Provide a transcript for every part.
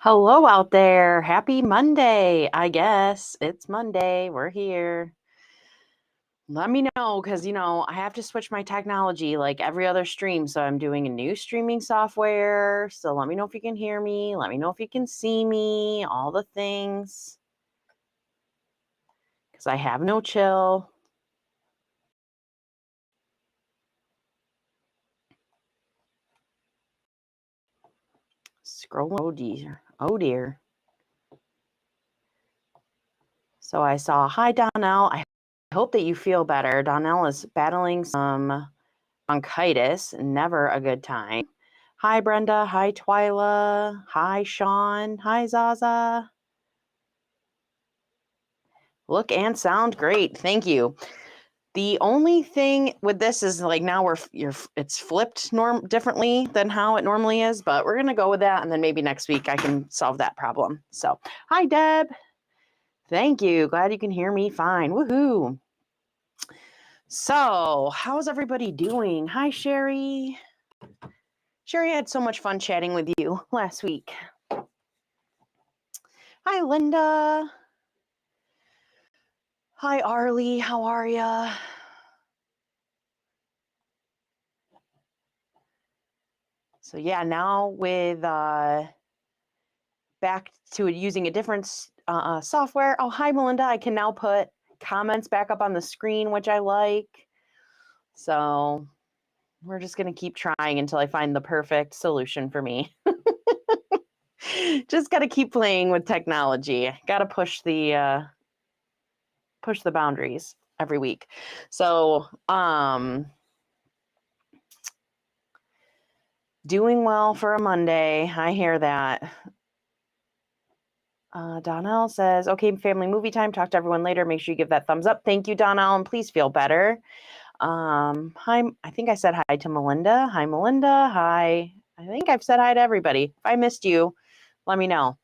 Hello out there. Happy Monday, I guess. It's Monday. We're here. Let me know because, I have to switch my technology like every other stream. So I'm doing a new streaming software. So let me know if you can hear me. Let me know if you can see me, all the things. Because I have no chill. Scroll. Oh dear. Oh dear. So I saw, hi, Donnell. I hope that you feel better. Donnell is battling some bronchitis, never a good time. Hi, Brenda. Hi, Twyla. Hi, Sean. Hi, Zaza. Look and sound great. Thank you. The only thing with this is like now it's flipped differently than how it normally is, but we're gonna go with that, and then maybe next week I can solve that problem. So, hi, Deb. Thank you. Glad you can hear me fine. Woohoo! So, how's everybody doing? Hi, Sherry. Sherry, I had so much fun chatting with you last week. Hi, Linda. Hi, Arlie. How are ya? So yeah, now with back to using a different software. Oh, hi, Melinda. I can now put comments back up on the screen, which I like. So we're just going to keep trying until I find the perfect solution for me. Just got to keep playing with technology. Got to push the boundaries every week. So, doing well for a Monday. I hear that. Donnell says, okay, family movie time. Talk to everyone later. Make sure you give that thumbs up. Thank you, Donnell, and please feel better. Hi, I think I said hi to Melinda. Hi, Melinda. Hi. I think I've said hi to everybody. If I missed you, let me know.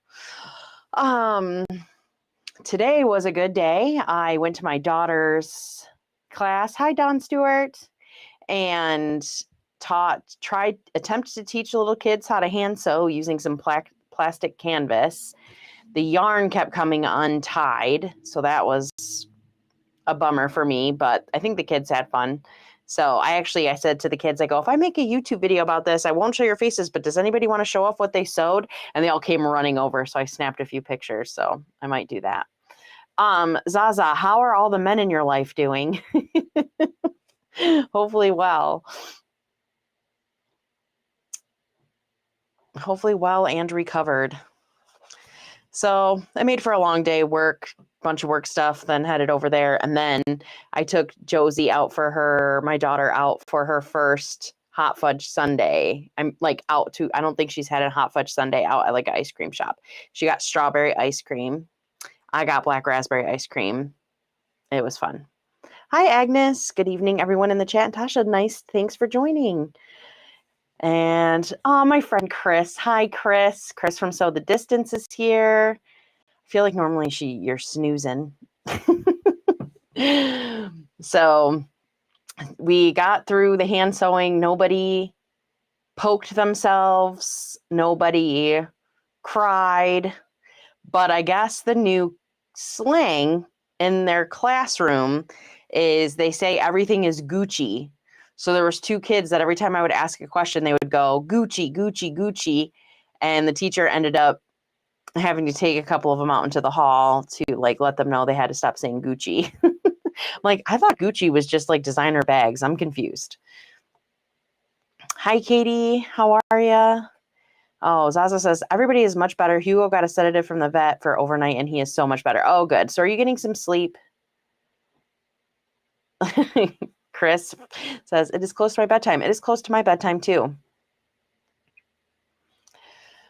Today was a good day. I went to my daughter's class. Hi, Don Stewart. And attempted to teach little kids how to hand sew using some plastic canvas. The yarn kept coming untied, so that was a bummer for me, but I think the kids had fun. So I said to the kids, I go, if I make a YouTube video about this, I won't show your faces, but does anybody want to show off what they sewed? And they all came running over, so I snapped a few pictures, so I might do that. Zaza, how are all the men in your life doing? Hopefully well. Hopefully well and recovered. So I made for a long day, bunch of work stuff, then headed over there. And then I took Josie my daughter out for her first hot fudge sundae. I'm like I don't think she's had a hot fudge sundae out at like an ice cream shop. She got strawberry ice cream. I got black raspberry ice cream. It was fun. Hi, Agnes. Good evening, everyone in the chat. And Tasha, thanks for joining. And my friend Chris. Hi, Chris. Chris from Sew the Distance is here. I feel like normally you're snoozing. So we got through the hand sewing. Nobody poked themselves. Nobody cried. But I guess the new slang in their classroom is they say everything is Gucci. So there was 2 kids that every time I would ask a question, they would go Gucci, Gucci, Gucci. And the teacher ended up having to take a couple of them out into the hall to like let them know they had to stop saying Gucci. Like, I thought Gucci was just like designer bags. I'm confused. Hi, Katie. How are you? Oh, Zaza says, everybody is much better. Hugo got a sedative from the vet for overnight, and he is so much better. Oh, good. So are you getting some sleep? Chris says, it is close to my bedtime. It is close to my bedtime, too.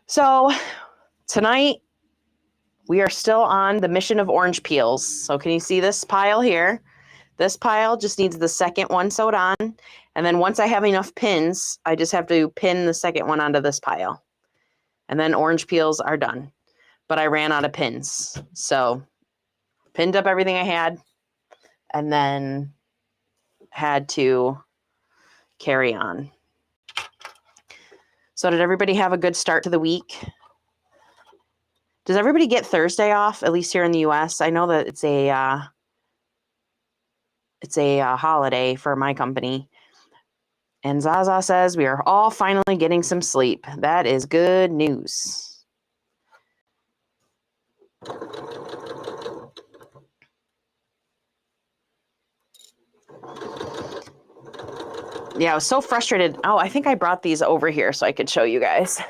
So tonight, we are still on the mission of orange peels. So can you see this pile here? This pile just needs the second one sewed on. And then once I have enough pins, I just have to pin the second one onto this pile. And then orange peels are done. But I ran out of pins. So pinned up everything I had and then had to carry on. So did everybody have a good start to the week? Does everybody get Thursday off, at least here in the US? I know that it's a holiday for my company. And Zaza says we are all finally getting some sleep. That is good news. Yeah, I was so frustrated. Oh, I think I brought these over here so I could show you guys.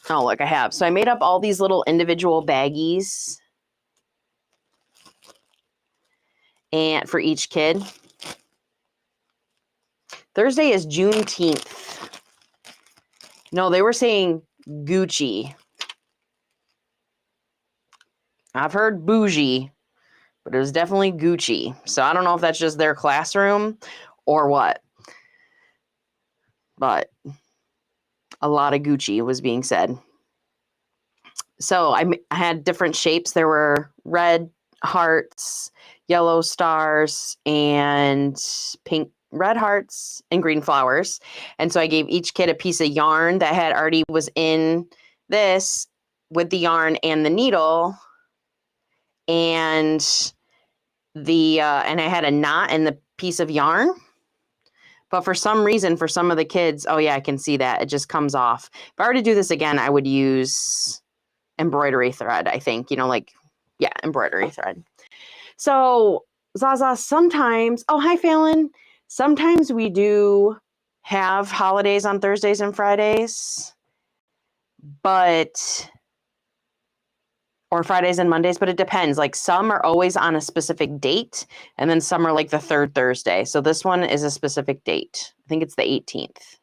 Oh, look, I have. So I made up all these little individual baggies and for each kid. Thursday is Juneteenth. No, they were saying Gucci. I've heard bougie, but it was definitely Gucci. So I don't know if that's just their classroom or what. But a lot of Gucci was being said. So I had different shapes. There were red hearts, yellow stars, and pink red hearts and green flowers. And so I gave each kid a piece of yarn that had already was in this with the yarn and the needle. And and I had a knot in the piece of yarn. But for some reason, for some of the kids, oh yeah, I can see that. It just comes off. If I were to do this again, I would use embroidery thread, I think, embroidery thread. So Zaza, sometimes, oh, hi, Fallon. Sometimes we do have holidays on Thursdays and Fridays, or Fridays and Mondays, but it depends. Like some are always on a specific date, and then some are like the third Thursday. So this one is a specific date. I think it's the 18th.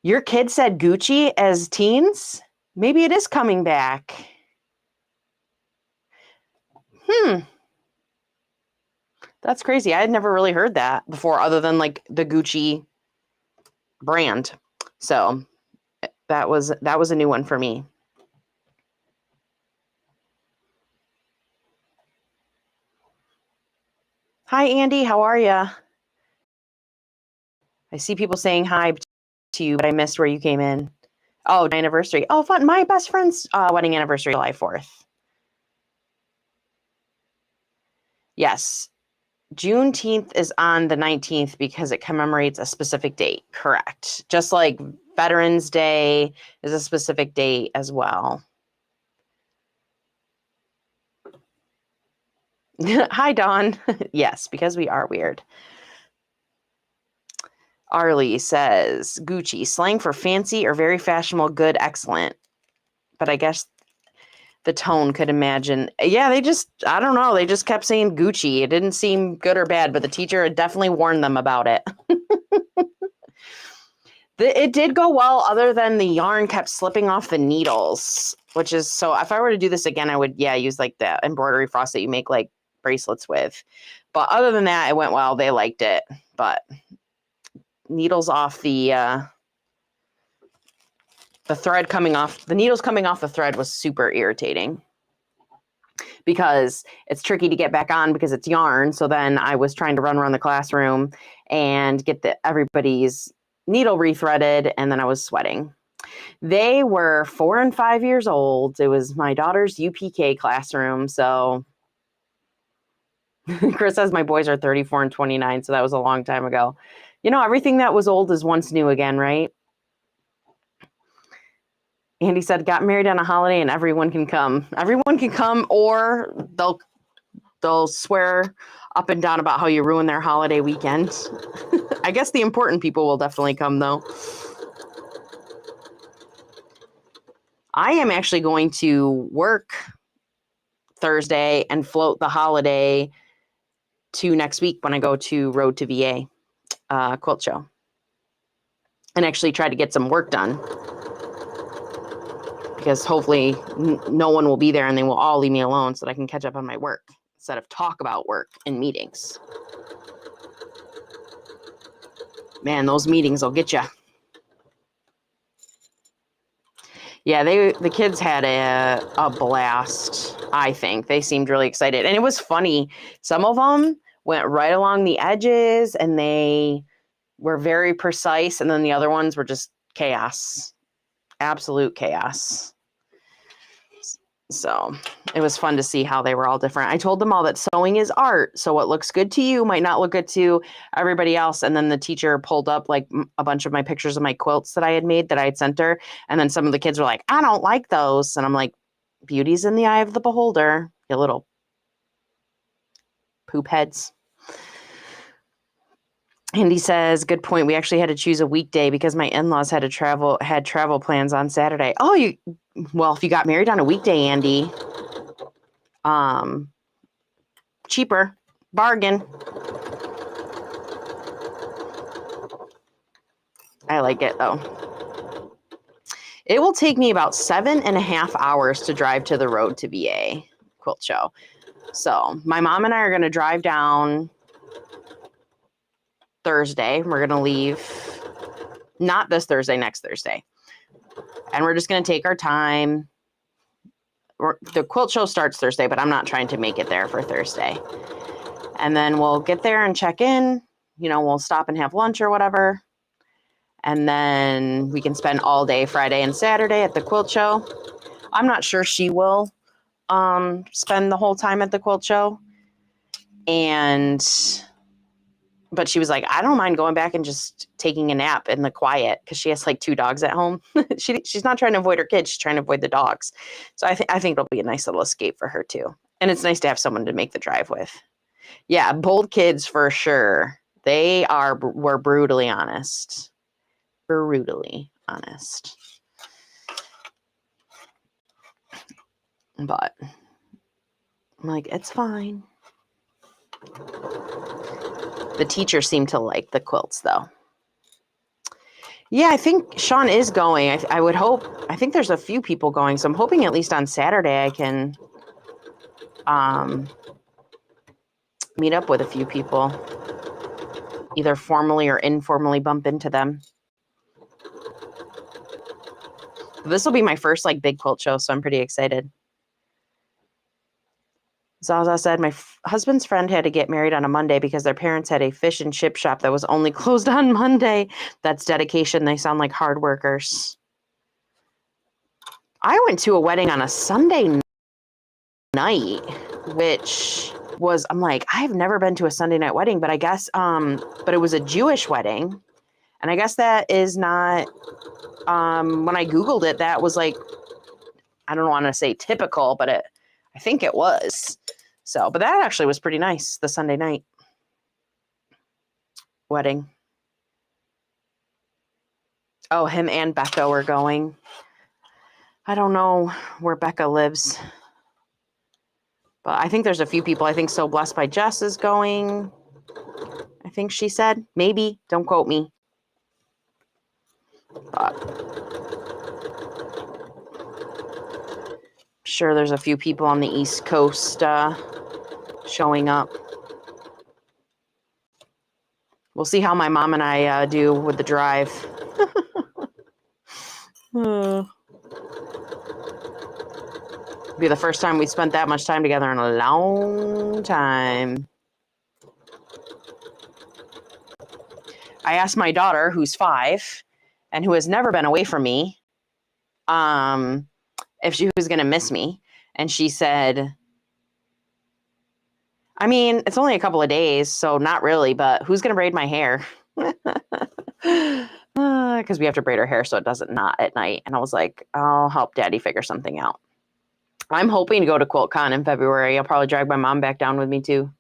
Your kid said Gucci as teens? Maybe it is coming back. That's crazy. I had never really heard that before other than like the Gucci brand. So that was a new one for me. Hi, Andy. How are you? I see people saying hi to you, but I missed where you came in. Oh, anniversary. Oh, fun. My best friend's wedding anniversary, July 4th. Yes. Juneteenth is on the 19th because it commemorates a specific date. Correct. Just like Veterans Day is a specific date as well. Hi, Dawn. Yes, because we are weird. Arlie says, Gucci, slang for fancy or very fashionable, good, excellent. But I guess the tone could imagine. Yeah, I don't know. They just kept saying Gucci. It didn't seem good or bad, but the teacher had definitely warned them about it. It did go well, other than the yarn kept slipping off the needles, which is, so if I were to do this again, I would, use like the embroidery frost that you make like bracelets with. But other than that, it went well. They liked it, but needles off the thread coming off, the needles coming off the thread was super irritating because it's tricky to get back on because it's yarn. So then I was trying to run around the classroom and get everybody's needle rethreaded, and then I was sweating. They were 4 and 5 years old. It was my daughter's UPK classroom. So Chris says my boys are 34 and 29. So that was a long time ago. Everything that was old is once new again, right? Andy said, got married on a holiday and everyone can come. Everyone can come, or they'll swear up and down about how you ruin their holiday weekend. I guess the important people will definitely come, though. I am actually going to work Thursday and float the holiday to next week when I go to Road to VA quilt show and actually try to get some work done, because hopefully no one will be there and they will all leave me alone so that I can catch up on my work instead of talk about work in meetings. Man, those meetings will get you. Yeah, the kids had a blast, I think. They seemed really excited. And it was funny. Some of them went right along the edges and they were very precise. And then the other ones were just chaos, absolute chaos. So it was fun to see how they were all different. I told them all that sewing is art. So what looks good to you might not look good to everybody else. And then the teacher pulled up like a bunch of my pictures of my quilts that I had made that I had sent her. And then some of the kids were like, I don't like those. And I'm like, beauty's in the eye of the beholder, you little poop heads. Andy says, good point. We actually had to choose a weekday because my in-laws had travel plans on Saturday. Oh, well, if you got married on a weekday, Andy, cheaper, bargain. I like it though. It will take me about 7.5 hours to drive to the road to VA quilt show. So my mom and I are going to drive down Thursday. We're going to leave not this Thursday, next Thursday. And we're just going to take our time. The quilt show starts Thursday, but I'm not trying to make it there for Thursday. And then we'll get there and check in. You know, we'll stop and have lunch or whatever. And then we can spend all day Friday and Saturday at the quilt show. I'm not sure she will spend the whole time at the quilt show. But she was like, I don't mind going back and just taking a nap in the quiet because she has like 2 dogs at home. She's not trying to avoid her kids. She's trying to avoid the dogs. So I think it'll be a nice little escape for her too. And it's nice to have someone to make the drive with. Yeah, bold kids for sure. Were brutally honest. Brutally honest. But I'm like, it's fine. The teacher seemed to like the quilts though. Yeah, I think Sean is going. I would hope. I think there's a few people going. So I'm hoping at least on Saturday I can meet up with a few people. Either formally or informally bump into them. This will be my first like big quilt show, so I'm pretty excited. Zaza said, my husband's friend had to get married on a Monday because their parents had a fish and chip shop that was only closed on Monday. That's dedication. They sound like hard workers. I went to a wedding on a Sunday night, which was, I'm like, I've never been to a Sunday night wedding, but I guess, but it was a Jewish wedding. And I guess that is not, when I Googled it, that was like, I don't want to say typical, but I think it was. So, but that actually was pretty nice, the Sunday night wedding. Oh, him and Becca were going. I don't know where Becca lives, but I think there's a few people. I think So Blessed by Jess is going. I think she said, maybe, don't quote me. But I'm sure there's a few people on the East Coast showing up. We'll see how my mom and I do with the drive. Be the first time we spent that much time together in a long time. I asked my daughter, who's 5 and who has never been away from me, if she was going to miss me. And she said, I mean, it's only a couple of days, so not really, but who's going to braid my hair? Because we have to braid her hair so it doesn't knot at night. And I was like, I'll help Daddy figure something out. I'm hoping to go to QuiltCon in February. I'll probably drag my mom back down with me too.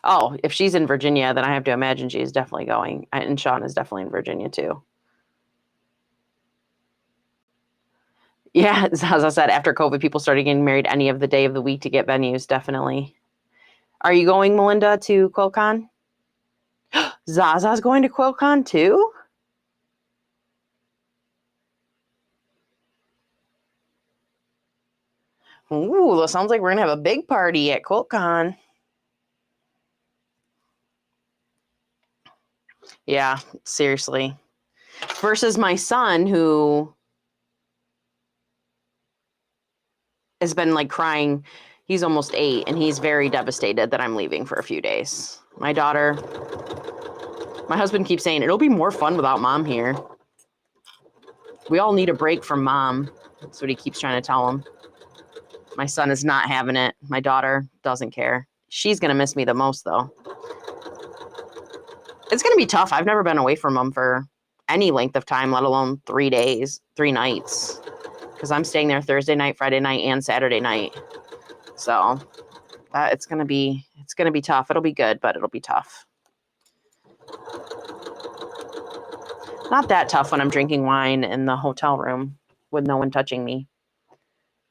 Oh, if she's in Virginia, then I have to imagine she is definitely going. And Sean is definitely in Virginia too. Yeah, as I said, after COVID, people started getting married any of the day of the week to get venues, definitely. Are you going, Melinda, to QuiltCon? Zaza's going to QuiltCon too? Ooh, that sounds like we're going to have a big party at QuiltCon. Yeah, seriously. Versus my son, who has been like crying. He's almost 8, and he's very devastated that I'm leaving for a few days. My husband keeps saying, it'll be more fun without mom here. We all need a break from mom. That's what he keeps trying to tell him. My son is not having it. My daughter doesn't care. She's going to miss me the most, though. It's going to be tough. I've never been away from him for any length of time, let alone 3 days, 3 nights. Because I'm staying there Thursday night, Friday night, and Saturday night. So it's going to be tough. It'll be good, but it'll be tough. Not that tough when I'm drinking wine in the hotel room with no one touching me.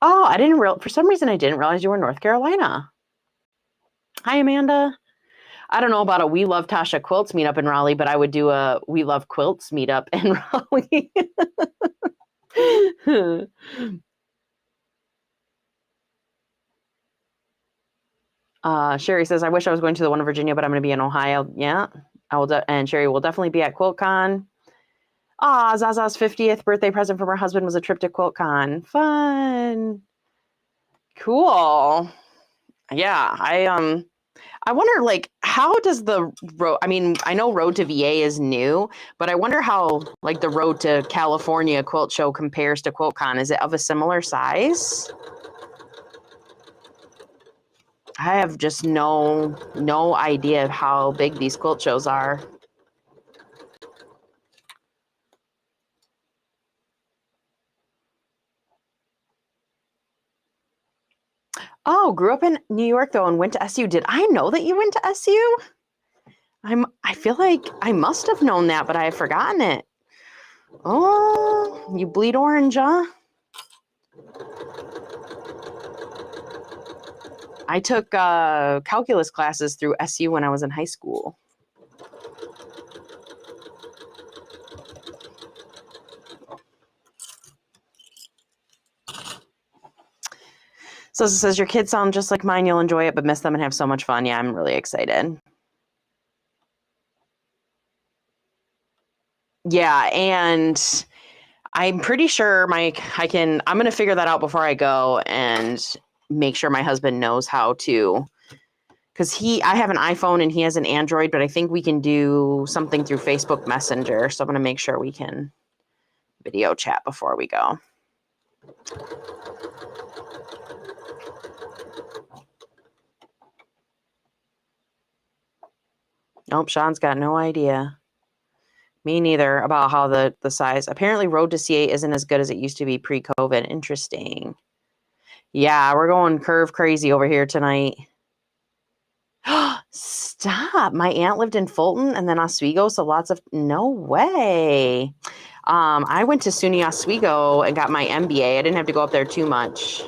Oh, for some reason I didn't realize you were in North Carolina. Hi, Amanda. I don't know about a We Love Tasha Quilts meetup in Raleigh, but I would do a We Love Quilts meetup in Raleigh. Sherry says, I wish I was going to the one in Virginia, but I'm going to be in Ohio. Yeah, I will. And Sherry will definitely be at QuiltCon. Zaza's 50th birthday present from her husband was a trip to QuiltCon. Fun. Cool. Yeah, I wonder, like, how does the road, I mean, I know Road to VA is new, but I wonder how, like, the Road to California quilt show compares to QuiltCon. Is it of a similar size? I have just no idea of how big these quilt shows are. Oh, grew up in New York, though, and went to SU. Did I know that you went to SU? I feel like I must have known that, but I have forgotten it. Oh, you bleed orange, huh? I took calculus classes through SU when I was in high school. So it says, your kids sound just like mine. You'll enjoy it, but miss them and have so much fun. Yeah, I'm really excited. Yeah, and I'm pretty sure I'm going to figure that out before I go and make sure my husband knows how to, because I have an iPhone and he has an Android, but I think we can do something through Facebook Messenger. So I'm going to make sure we can video chat before we go. Nope, Sean's got no idea. Me neither about how the size. Apparently Road to CA isn't as good as it used to be pre-COVID. Interesting. Yeah, we're going curve crazy over here tonight. Stop. My aunt lived in Fulton and then Oswego, so lots of no way. I went to SUNY Oswego and got my MBA. I didn't have to go up there too much.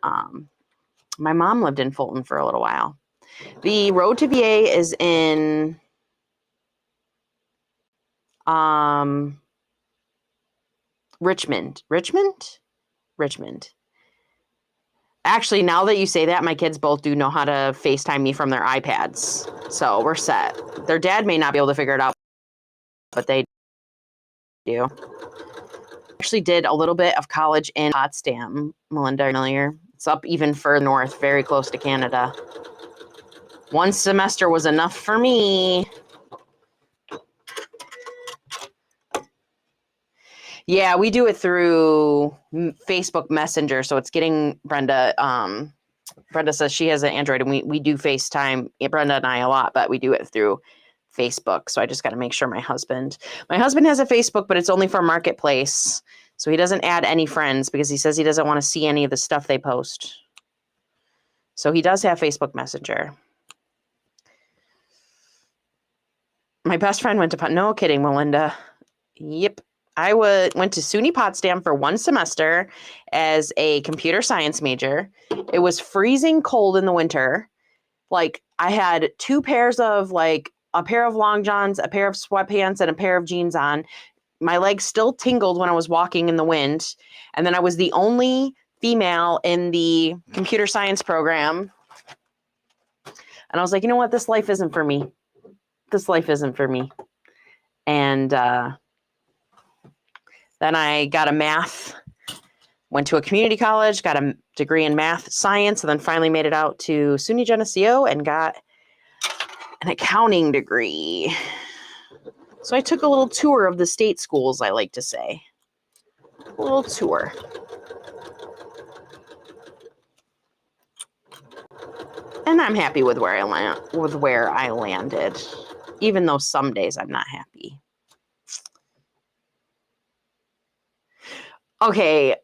My mom lived in Fulton for a little while. The Road to VA is in Richmond. Actually, now that you say that, my kids both do know how to FaceTime me from their iPads. So we're set. Their dad may not be able to figure it out, but they do. Actually did a little bit of college in Potsdam, Melinda, familiar? It's up even further north, very close to Canada. 1 semester was enough for me. Yeah, we do it through Facebook Messenger. So it's getting Brenda. Brenda says she has an Android, and we do FaceTime, Brenda and I, a lot, but we do it through Facebook. So I just got to make sure my husband has a Facebook, but it's only for Marketplace. So he doesn't add any friends because he says he doesn't want to see any of the stuff they post. So he does have Facebook Messenger. My best friend went to, no kidding, Melinda. Yep. I went to SUNY Potsdam for 1 semester as a computer science major. It was freezing cold in the winter. Like, I had 2 pairs of, like, a pair of long johns, a pair of sweatpants, and a pair of jeans on. My legs still tingled when I was walking in the wind. And then I was the only female in the computer science program. And I was like, you know what? This life isn't for me. And then I got a math Went to a community college, got a degree in math science, and then finally made it out to SUNY Geneseo and got an accounting degree. So I took a little tour of the state schools, I like to say. A little tour. And I'm happy with where I landed, even though some days I'm not happy. Okay,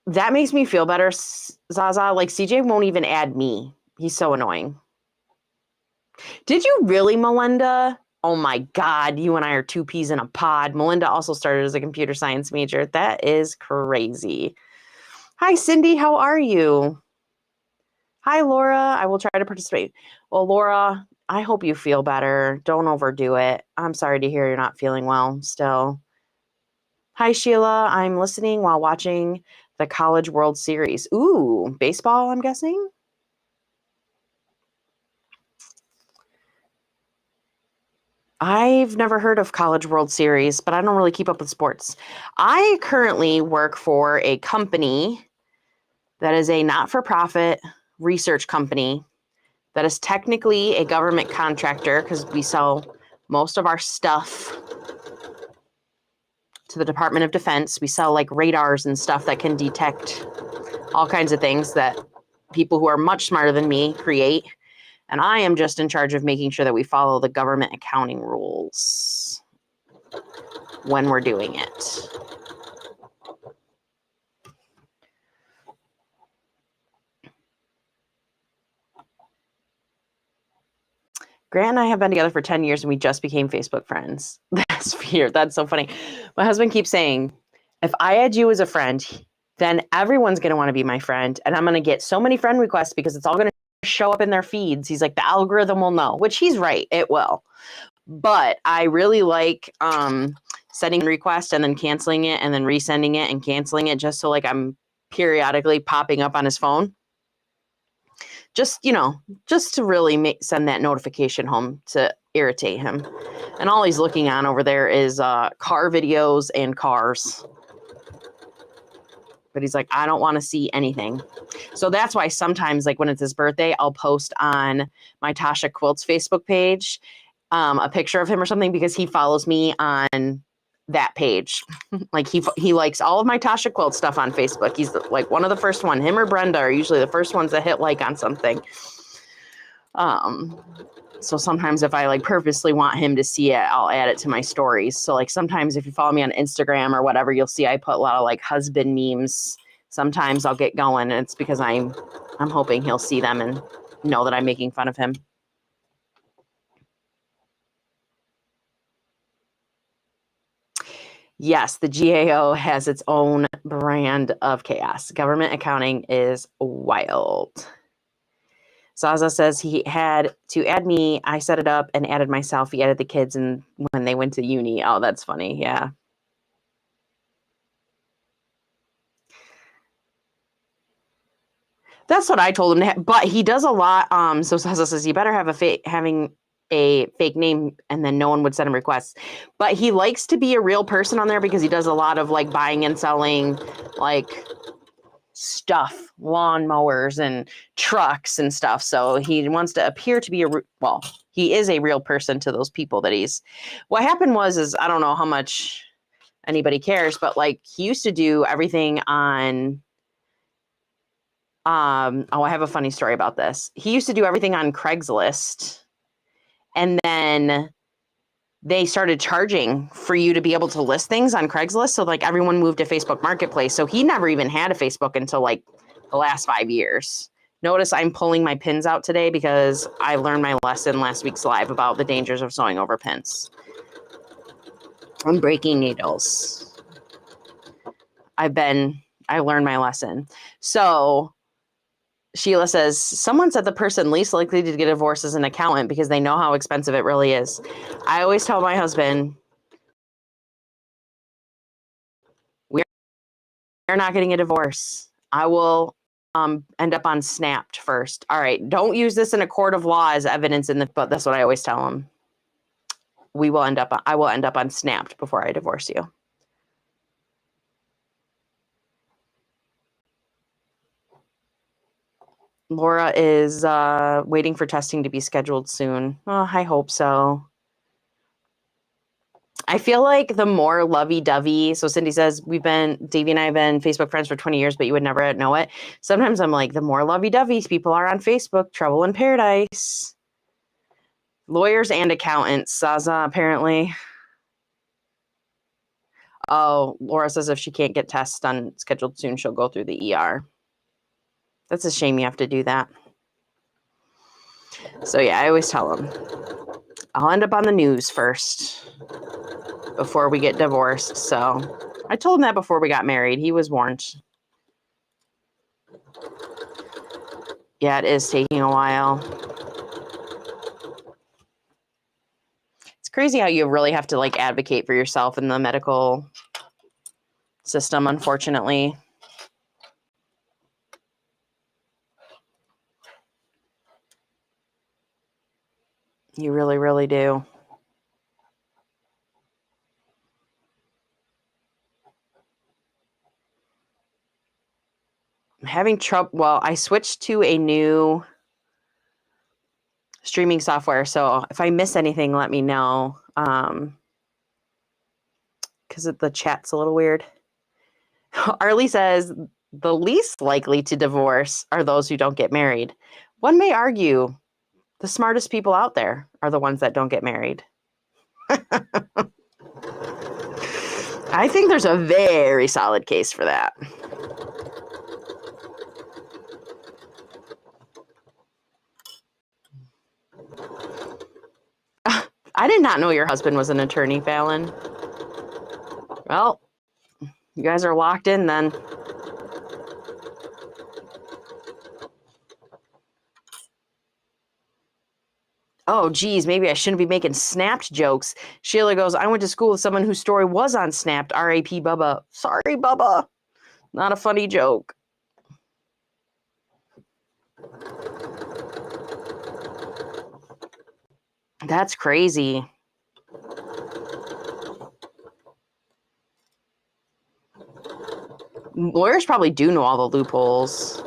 that makes me feel better, Zaza. Like, CJ won't even add me. He's so annoying. Did you really, Melinda? Oh my God, you and I are two peas in a pod. Melinda also started as a computer science major. That is crazy. Hi, Cindy. How are you? Hi, Laura. I will try to participate. Well, Laura, I hope you feel better. Don't overdo it. I'm sorry to hear you're not feeling well still. Hi, Sheila. I'm listening while watching the College World Series. Ooh, baseball, I'm guessing? I've never heard of College World Series, but I don't really keep up with sports. I currently work for a company that is a not-for-profit research company that is technically a government contractor because we sell most of our stuff to the Department of Defense. We sell like radars and stuff that can detect all kinds of things that people who are much smarter than me create. And I am just in charge of making sure that we follow the government accounting rules when we're doing it. Grant and I have been together for 10 years and we just became Facebook friends. That's weird. That's so funny. My husband keeps saying, if I add you as a friend, then everyone's going to want to be my friend. And I'm going to get so many friend requests because it's all going to show up in their feeds. He's like, the algorithm will know, which he's right. It will. But I really like setting a request and then canceling it and then resending it and canceling it just so like I'm periodically popping up on his phone. Just, just to really send that notification home to irritate him. And all he's looking on over there is car videos and cars. But he's like, I don't want to see anything. So that's why sometimes, like when it's his birthday, I'll post on my Tasha Quilt's Facebook page a picture of him or something because he follows me on that page. Like he likes all of my Tasha Quilt stuff on Facebook. He's like one of the first one. Him or Brenda are usually the first ones that hit like on something. So sometimes if I like purposely want him to see it, I'll add it to my stories. So like sometimes if you follow me on Instagram or whatever, you'll see I put a lot of like husband memes. Sometimes I'll get going and it's because I'm hoping he'll see them and know that I'm making fun of him. Yes, the GAO has its own brand of chaos. Government accounting is wild. Zaza says he had to add me. I set it up and added myself. He added the kids and when they went to uni. Oh, that's funny. Yeah. That's what I told him. But he does a lot. So Zaza says you better have having a fake name and then no one would send him requests. But he likes to be a real person on there because he does a lot of like buying and selling like stuff, lawnmowers and trucks and stuff. So he wants to appear to be he is a real person to those people that what happened is I don't know how much anybody cares, but like he used to do everything on, I have a funny story about this. He used to do everything on Craigslist and then they started charging for you to be able to list things on Craigslist. So like everyone moved to Facebook Marketplace. So he never even had a Facebook until like the last 5 years. Notice I'm pulling my pins out today because I learned my lesson last week's live about the dangers of sewing over pins. I'm breaking needles. I learned my lesson. So Sheila says, someone said the person least likely to get divorced is an accountant because they know how expensive it really is. I always tell my husband, we're not getting a divorce. I will end up on Snapped first. All right, don't use this in a court of law as evidence but that's what I always tell him. I will end up on Snapped before I divorce you. Laura is waiting for testing to be scheduled soon. Oh, I hope so. I feel like the more lovey-dovey, so Cindy says, Davey and I have been Facebook friends for 20 years, but you would never know it. Sometimes I'm like, the more lovey-dovey people are on Facebook, trouble in paradise. Lawyers and accountants, Zaza, apparently. Oh, Laura says if she can't get tests done scheduled soon, she'll go through the ER. That's a shame you have to do that. So yeah, I always tell them, I'll end up on the news first before we get divorced. So I told him that before we got married. He was warned. Yeah, it is taking a while. It's crazy how you really have to like advocate for yourself in the medical system, unfortunately. You really, really do. I'm having trouble. Well, I switched to a new streaming software. So if I miss anything, let me know. Because the chat's a little weird. Arlie says the least likely to divorce are those who don't get married. One may argue the smartest people out there are the ones that don't get married. I think there's a very solid case for that. I did not know your husband was an attorney, Fallon. Well, you guys are locked in then. Oh, geez, maybe I shouldn't be making Snapped jokes. Sheila goes, I went to school with someone whose story was on Snapped. R.A.P. Bubba. Sorry, Bubba. Not a funny joke. That's crazy. Lawyers probably do know all the loopholes.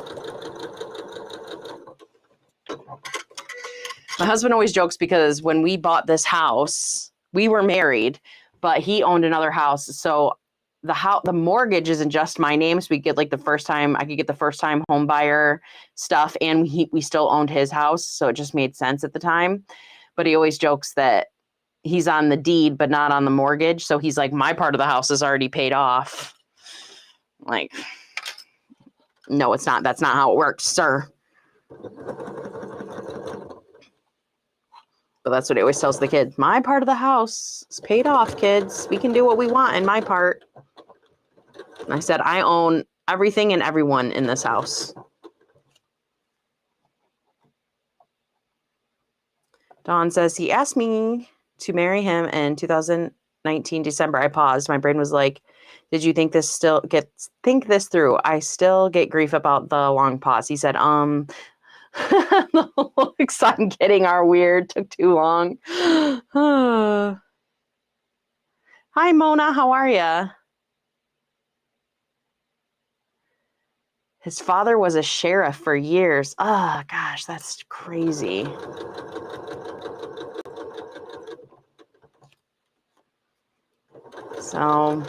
My husband always jokes because when we bought this house, we were married, but he owned another house. So the mortgage isn't just my name. So we get like I could get the first time home buyer stuff, and we still owned his house. So it just made sense at the time. But he always jokes that he's on the deed, but not on the mortgage. So he's like, my part of the house is already paid off. Like, no, it's not. That's not how it works, sir. But that's what he always tells the kids. My part of the house is paid off, kids. We can do what we want in my part. And I said, I own everything and everyone in this house. Dawn says, he asked me to marry him in 2019 December. I paused. My brain was like, did you think this through? I still get grief about the long pause. He said, the looks I'm getting are weird. Took too long. Hi, Mona. How are you? His father was a sheriff for years. Oh, gosh, that's crazy. So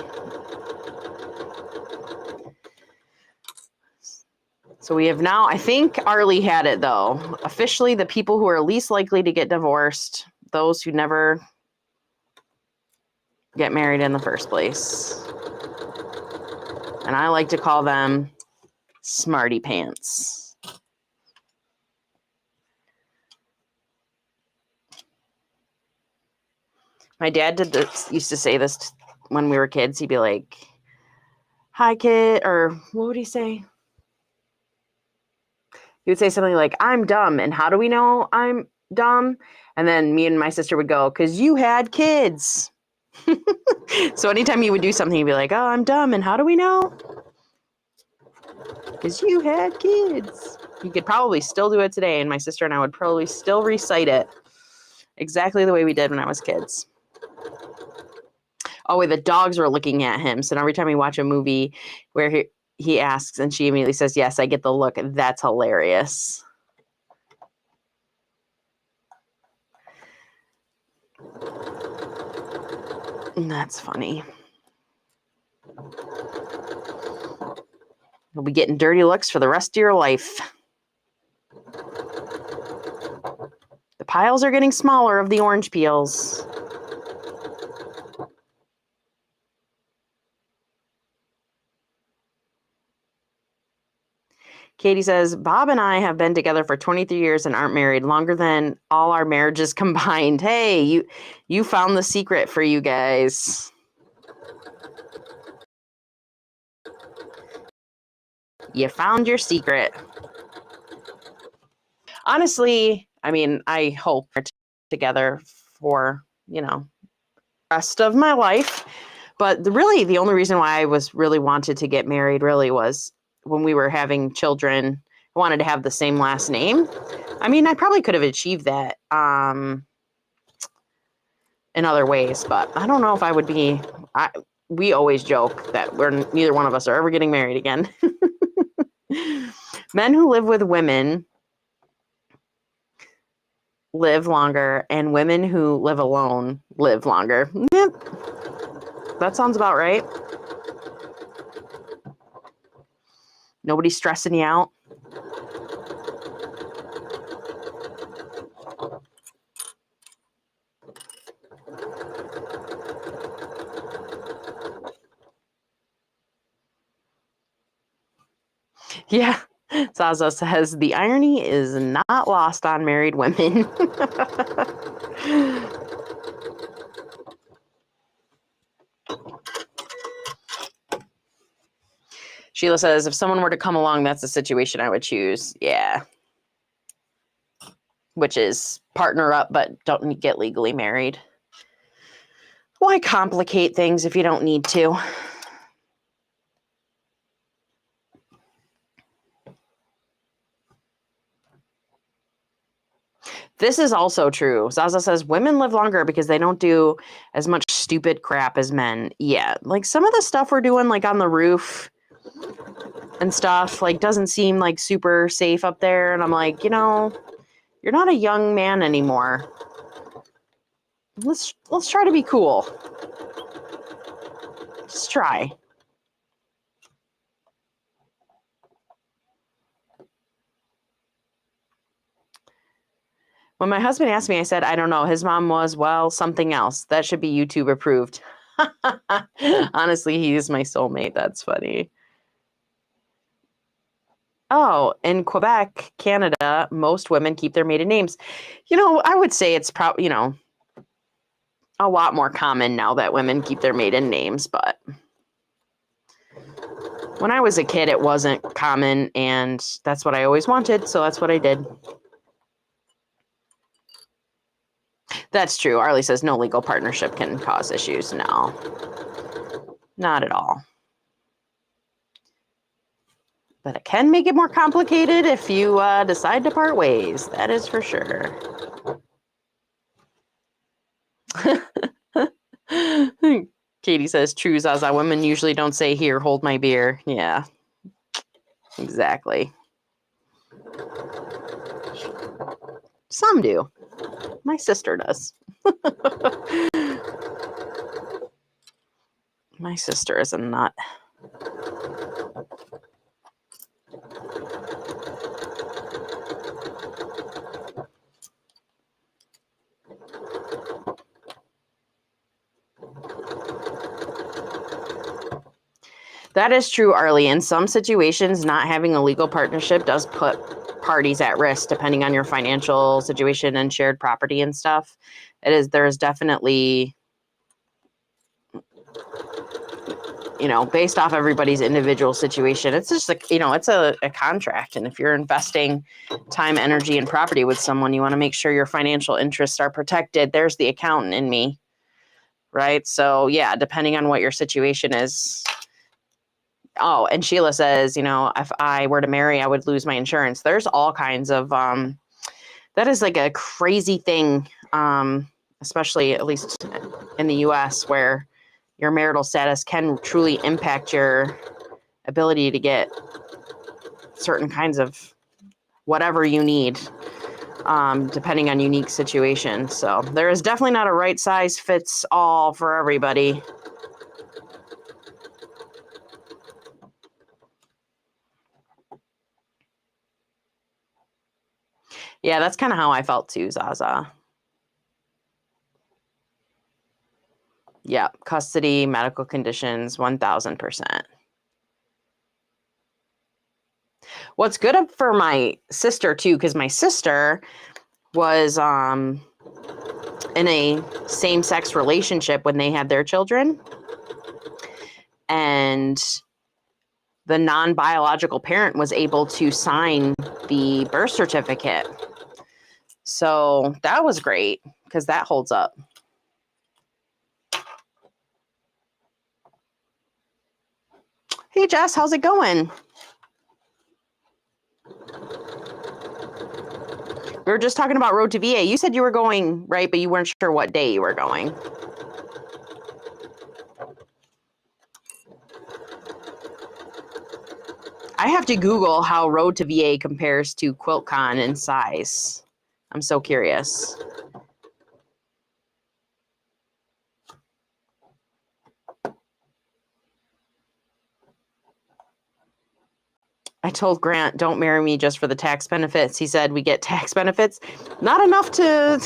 we have now, I think Arlie had it though. Officially, the people who are least likely to get divorced, those who never get married in the first place. And I like to call them smarty pants. My dad used to say this when we were kids. He'd be like, hi, kid, or what would he say? He would say something like, I'm dumb. And how do we know I'm dumb? And then me and my sister would go, because you had kids. So anytime he would do something, he'd be like, oh, I'm dumb. And how do we know? Because you had kids. He could probably still do it today. And my sister and I would probably still recite it exactly the way we did when I was kids. Oh, wait, the dogs were looking at him. So every time we watch a movie where he asks and she immediately says, yes, I get the look. That's hilarious. That's funny. You'll be getting dirty looks for the rest of your life. The piles are getting smaller of the orange peels. Katie says, Bob and I have been together for 23 years and aren't married, longer than all our marriages combined. Hey, you found the secret for you guys. You found your secret. Honestly, I mean, I hope we're together for, the rest of my life. But really, the only reason why I was really wanted to get married really was when we were having children. I wanted to have the same last name. I mean, I probably could have achieved that in other ways, but I don't know if I would be. We always joke that neither one of us are ever getting married again. Men who live with women live longer, and women who live alone live longer. That sounds about right. Nobody's stressing you out. Yeah. Zaza says, the irony is not lost on married women. Sheila says, if someone were to come along, that's the situation I would choose. Yeah. Which is partner up, but don't get legally married. Why complicate things if you don't need to? This is also true. Zaza says women live longer because they don't do as much stupid crap as men. Yeah, like some of the stuff we're doing, like on the roof and stuff, like doesn't seem like super safe up there. And I'm like, you're not a young man anymore. Let's try to be cool. Just try. When my husband asked me, I said, I don't know. His mom was, well, something else. That should be YouTube approved. Honestly, he is my soulmate. That's funny. Oh, in Quebec, Canada, most women keep their maiden names. I would say it's probably, a lot more common now that women keep their maiden names. But when I was a kid, it wasn't common. And that's what I always wanted. So that's what I did. That's true. Arlie says no legal partnership can cause issues. No, not at all. But it can make it more complicated if you decide to part ways. That is for sure. Katie says, true, Zaza. Women usually don't say, here, hold my beer. Yeah, exactly. Some do. My sister does. My sister is a nut. That is true, Arlie. In some situations, not having a legal partnership does put parties at risk, depending on your financial situation and shared property and stuff. There's definitely, based off everybody's individual situation, it's just like, it's a contract. And if you're investing time, energy, and property with someone, you want to make sure your financial interests are protected. There's the accountant in me, right? So yeah, depending on what your situation is. Oh, and Sheila says, if I were to marry, I would lose my insurance. There's all kinds of, that is like a crazy thing, especially at least in the US, where your marital status can truly impact your ability to get certain kinds of whatever you need. depending on unique situations. So there is definitely not a right size fits all for everybody. Yeah, that's kind of how I felt too, Zaza. Yeah, custody, medical conditions, 1000%. What's good for my sister too, because my sister was in a same-sex relationship when they had their children, and the non-biological parent was able to sign the birth certificate. So that was great because that holds up. Hey, Jess, how's it going? We were just talking about Road to VA. You said you were going, right, but you weren't sure what day you were going. I have to Google how Road to VA compares to QuiltCon in size. I'm so curious. I told Grant, don't marry me just for the tax benefits. He said, we get tax benefits. Not enough to,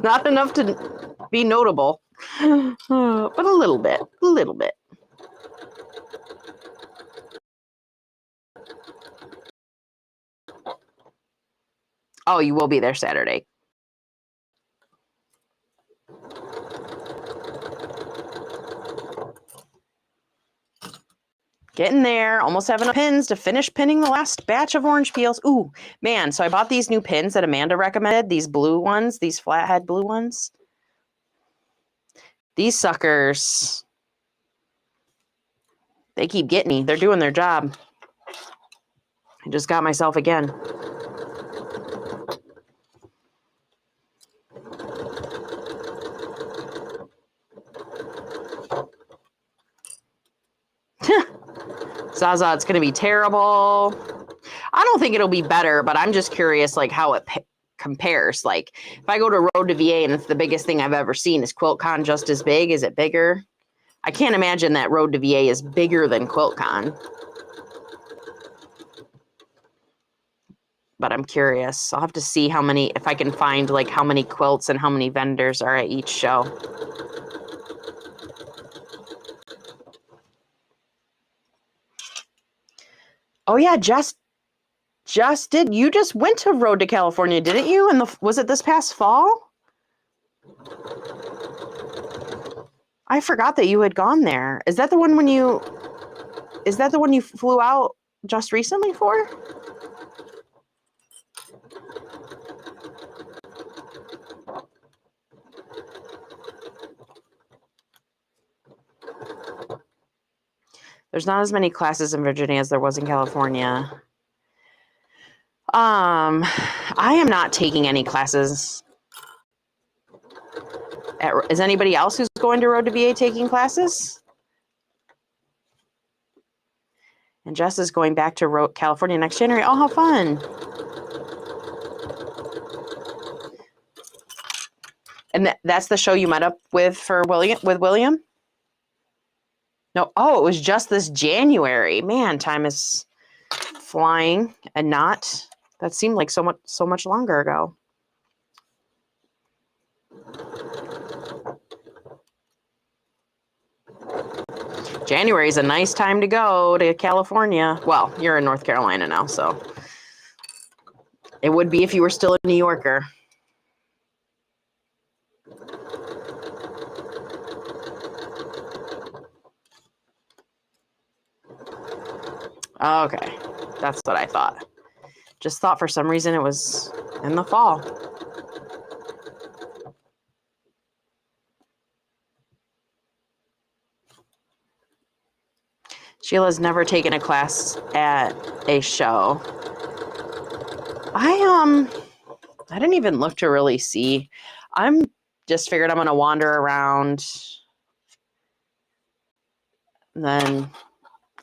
not enough to be notable, but a little bit. Oh, you will be there Saturday. Getting there, almost having enough pins to finish pinning the last batch of orange peels. Ooh, man, so I bought these new pins that Amanda recommended, these blue ones, these flathead blue ones. These suckers, they keep getting me. They're doing their job. I just got myself again. Zaza, it's going to be terrible. I don't think it'll be better, but I'm just curious, like, how it compares. Like, if I go to Road to VA and it's the biggest thing I've ever seen, is QuiltCon just as big? Is it bigger? I can't imagine that Road to VA is bigger than QuiltCon. But I'm curious. I'll have to see how many, if I can find, like, how many quilts and how many vendors are at each show. Oh, yeah, just did. You just went to Road to California, didn't you? And was it this past fall? I forgot that you had gone there. Is that the one when you flew out just recently for? There's not as many classes in Virginia as there was in California. I am not taking any classes. Is anybody else who's going to Road to VA taking classes? And Jess is going back to California next January. Oh, how fun. And that's the show you met up with William? No, oh, it was just this January. Man, time is flying and not. That seemed like so much longer ago. January is a nice time to go to California. Well, you're in North Carolina now, so it would be if you were still a New Yorker. Okay, that's what I thought. Just thought for some reason it was in the fall. Sheila's never taken a class at a show. I didn't even look to really see. I'm just figured I'm gonna wander around. And then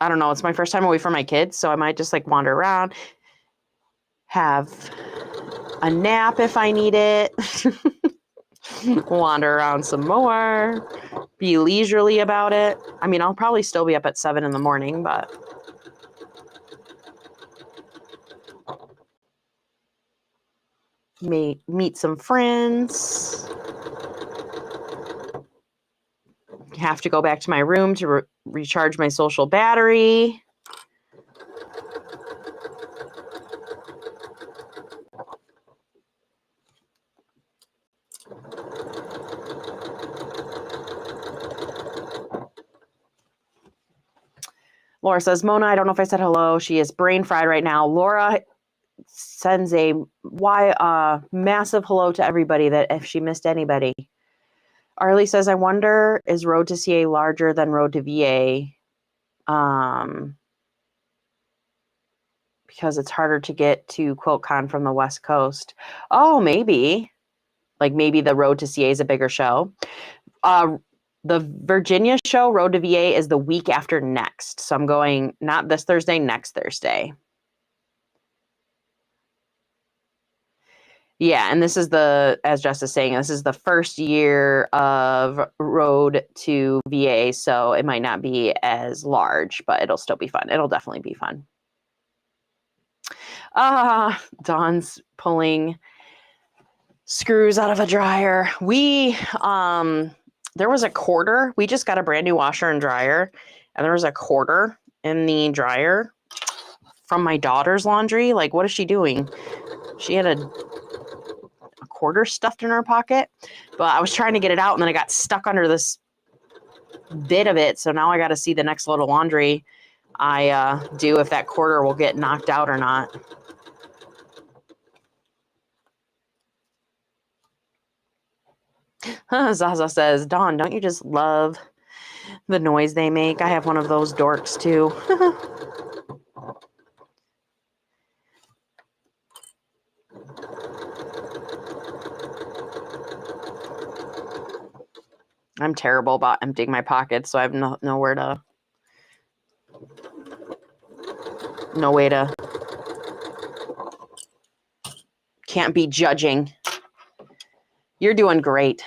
I don't know, it's my first time away from my kids, so I might just like wander around, have a nap if I need it. Wander around some more. Be leisurely about it. I mean, I'll probably still be up at 7 in the morning, but meet some friends. Have to go back to my room to recharge my social battery. Laura says, Mona, I don't know if I said hello. She is brain fried right now. Laura sends a massive hello to everybody that if she missed anybody. Arlie says, I wonder, is Road to CA larger than Road to VA? Because it's harder to get to QuiltCon from the West Coast. Oh, maybe. Like maybe the Road to CA is a bigger show. The Virginia show, Road to VA, is the week after next. So I'm going not this Thursday, next Thursday. Yeah, and this is as Jess is saying, this is the first year of Road to VA, so it might not be as large, but it'll still be fun. It'll definitely be fun. Dawn's pulling screws out of a dryer. There was a quarter. We just got a brand new washer and dryer, and there was a quarter in the dryer from my daughter's laundry. Like, what is she doing? She had a quarter stuffed in her pocket, but I was trying to get it out, and then I got stuck under this bit of it. So now I got to see the next load of laundry I do if that quarter will get knocked out or not. Zaza says, Dawn, don't you just love the noise they make? I have one of those dorks too. I'm terrible about emptying my pockets, so I have no way to, can't be judging. You're doing great.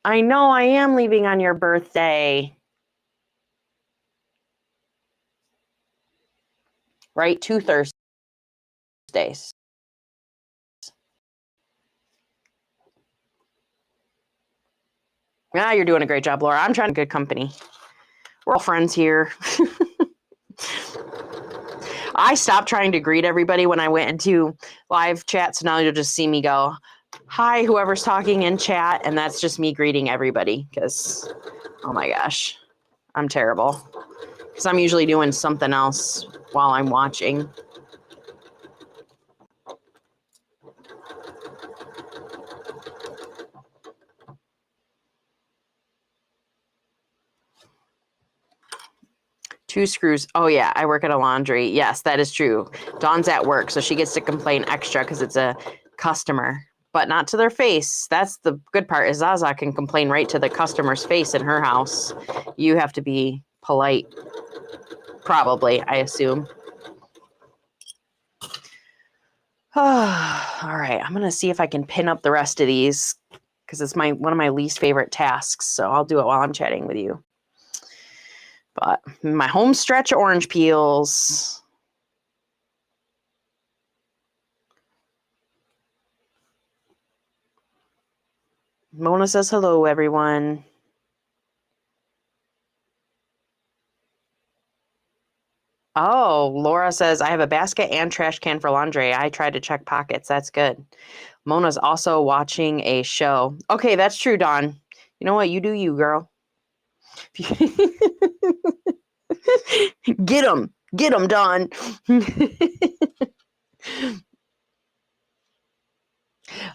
I know I am leaving on your birthday. Right? 2 Thursdays. Yeah, you're doing a great job, Laura. I'm trying to good company. We're all friends here. I stopped trying to greet everybody when I went into live chat, so now you'll just see me go, hi, whoever's talking in chat, and that's just me greeting everybody because, oh my gosh, I'm terrible. Because I'm usually doing something else while I'm watching. Two screws. Oh, yeah, I work at a laundry. Yes, that is true. Dawn's at work, so she gets to complain extra because it's a customer, but not to their face. That's the good part is Zaza can complain right to the customer's face in her house. You have to be polite, probably, I assume. All right, I'm going to see if I can pin up the rest of these because it's one of my least favorite tasks, so I'll do it while I'm chatting with you. But my home stretch orange peels. Mona says hello, everyone. Oh, Laura says, I have a basket and trash can for laundry. I tried to check pockets. That's good. Mona's also watching a show. Okay, that's true, Dawn. You know what? You do you, girl. Get him, Dawn.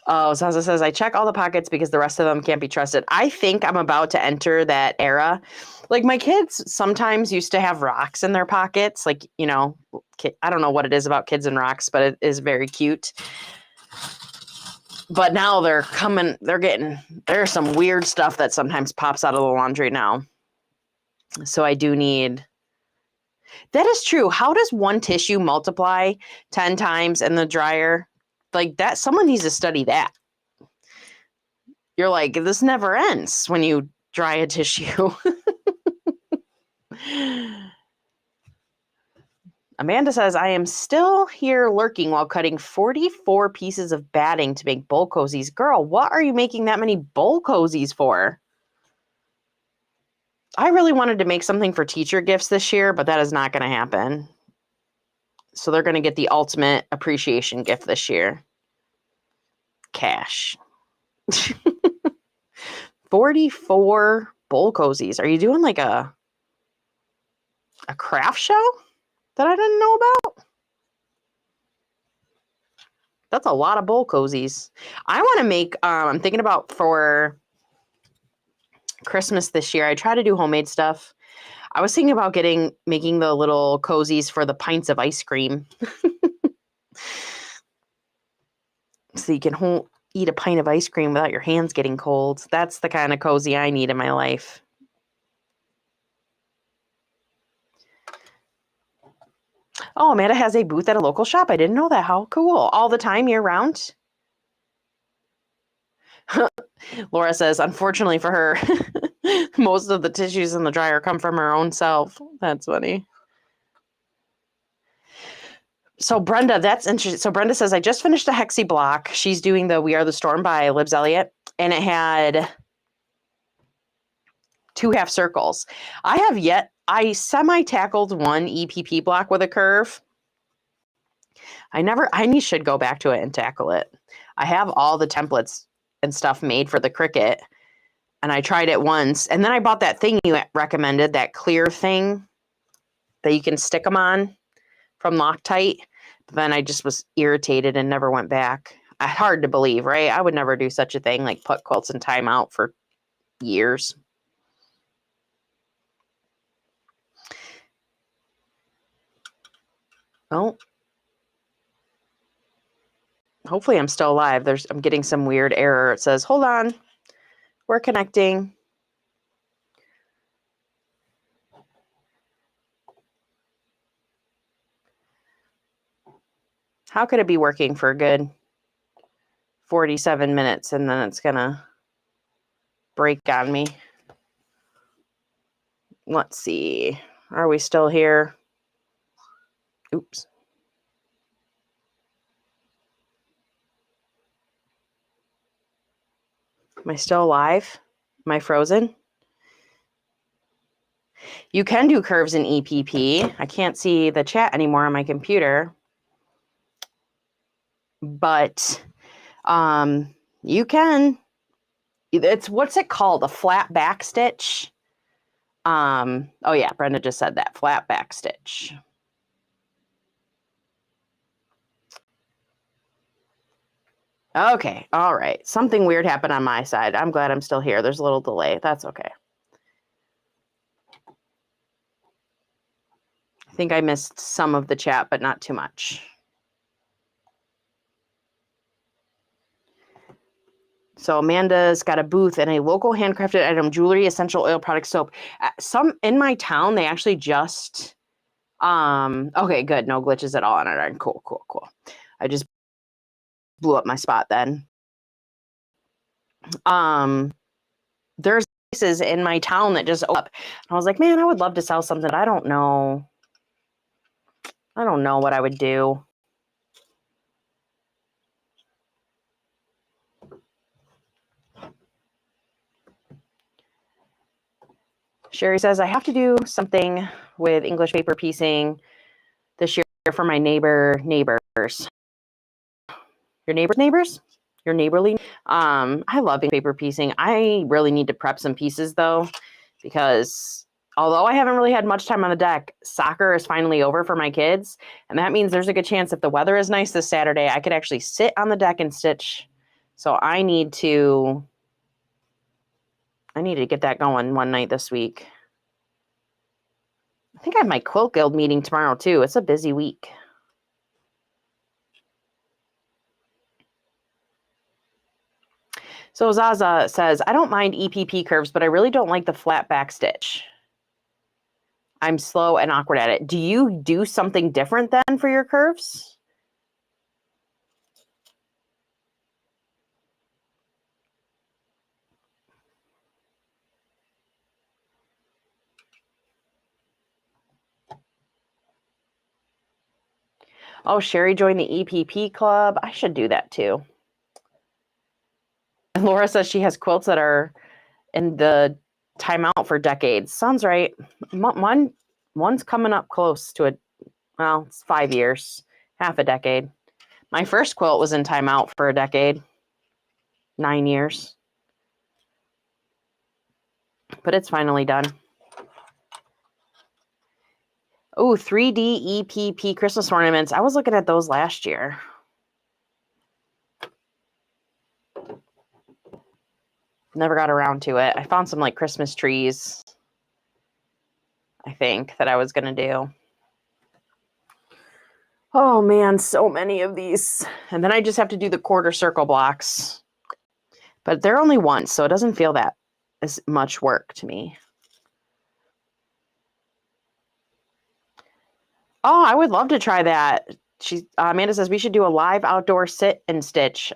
Oh, Zaza says, I check all the pockets because the rest of them can't be trusted. I think I'm about to enter that era. Like my kids sometimes used to have rocks in their pockets. Like, you know, I don't know what it is about kids and rocks, but it is very cute. But now there's some weird stuff that sometimes pops out of the laundry now. So I do need, that is true. How does one tissue multiply 10 times in the dryer? Like that, someone needs to study that. You're like, this never ends when you dry a tissue. Amanda says, I am still here lurking while cutting 44 pieces of batting to make bowl cozies. Girl, what are you making that many bowl cozies for? I really wanted to make something for teacher gifts this year, but that is not going to happen. So they're going to get the ultimate appreciation gift this year. Cash. 44 bowl cozies. Are you doing like a craft show that I didn't know about? That's a lot of bowl cozies. I want to make, I'm thinking about for Christmas this year, I try to do homemade stuff. I was thinking about making the little cozies for the pints of ice cream. So you can eat a pint of ice cream without your hands getting cold. That's the kind of cozy I need in my life. Oh, Amanda has a booth at a local shop. I didn't know that. How cool. All the time, year round? Laura says, unfortunately for her, most of the tissues in the dryer come from her own self. That's funny. So Brenda, that's interesting. So Brenda says, I just finished a Hexie block. She's doing the We Are the Storm by Libs Elliott, and it had 2 half circles. I semi-tackled one EPP block with a curve. I should go back to it and tackle it. I have all the templates and stuff made for the Cricut, and I tried it once, and then I bought that thing you recommended, that clear thing that you can stick them on from Loctite. But then I just was irritated and never went back. Hard to believe, right? I would never do such a thing, like put quilts in timeout for years. Oh, hopefully I'm still alive. I'm getting some weird error. It says, hold on, we're connecting. How could it be working for a good 47 minutes and then it's gonna break on me? Let's see. Are we still here? Oops. Am I still alive? Am I frozen? You can do curves in EPP. I can't see the chat anymore on my computer. But you can. It's, what's it called? A flat back stitch. Oh yeah, Brenda just said that. Flat back stitch. Okay, all right. Something weird happened on my side. I'm glad I'm still here. There's a little delay. That's okay. I think I missed some of the chat, but not too much. So Amanda's got a booth and a local handcrafted item, jewelry, essential oil product, soap. Some in my town, they actually just, okay, good. No glitches at all on it. Cool, cool, cool. I just blew up my spot then. There's places in my town that just open up. And I was like, man, I would love to sell something. I don't know what I would do. Sherry says, I have to do something with English paper piecing this year for my neighbors. Your neighbors? Your neighborly? I love paper piecing. I really need to prep some pieces though, because although I haven't really had much time on the deck, soccer is finally over for my kids. And that means there's a good chance if the weather is nice this Saturday, I could actually sit on the deck and stitch. So I need to get that going one night this week. I think I have my Quilt Guild meeting tomorrow too. It's a busy week. So Zaza says, I don't mind EPP curves, but I really don't like the flat back stitch. I'm slow and awkward at it. Do you do something different then for your curves? Oh, Sherry joined the EPP club. I should do that too. And Laura says she has quilts that are in the timeout for decades. Sounds right. One's coming up close to well, it's 5 years, half a decade. My first quilt was in timeout for a decade, 9 years. But it's finally done. Oh, 3D EPP Christmas ornaments. I was looking at those last year. Never got around to it. I found some like Christmas trees, I think, that I was going to do. Oh man, so many of these. And then I just have to do the quarter circle blocks. But they're only once, so it doesn't feel that as much work to me. Oh, I would love to try that. Amanda says we should do a live outdoor sit and stitch.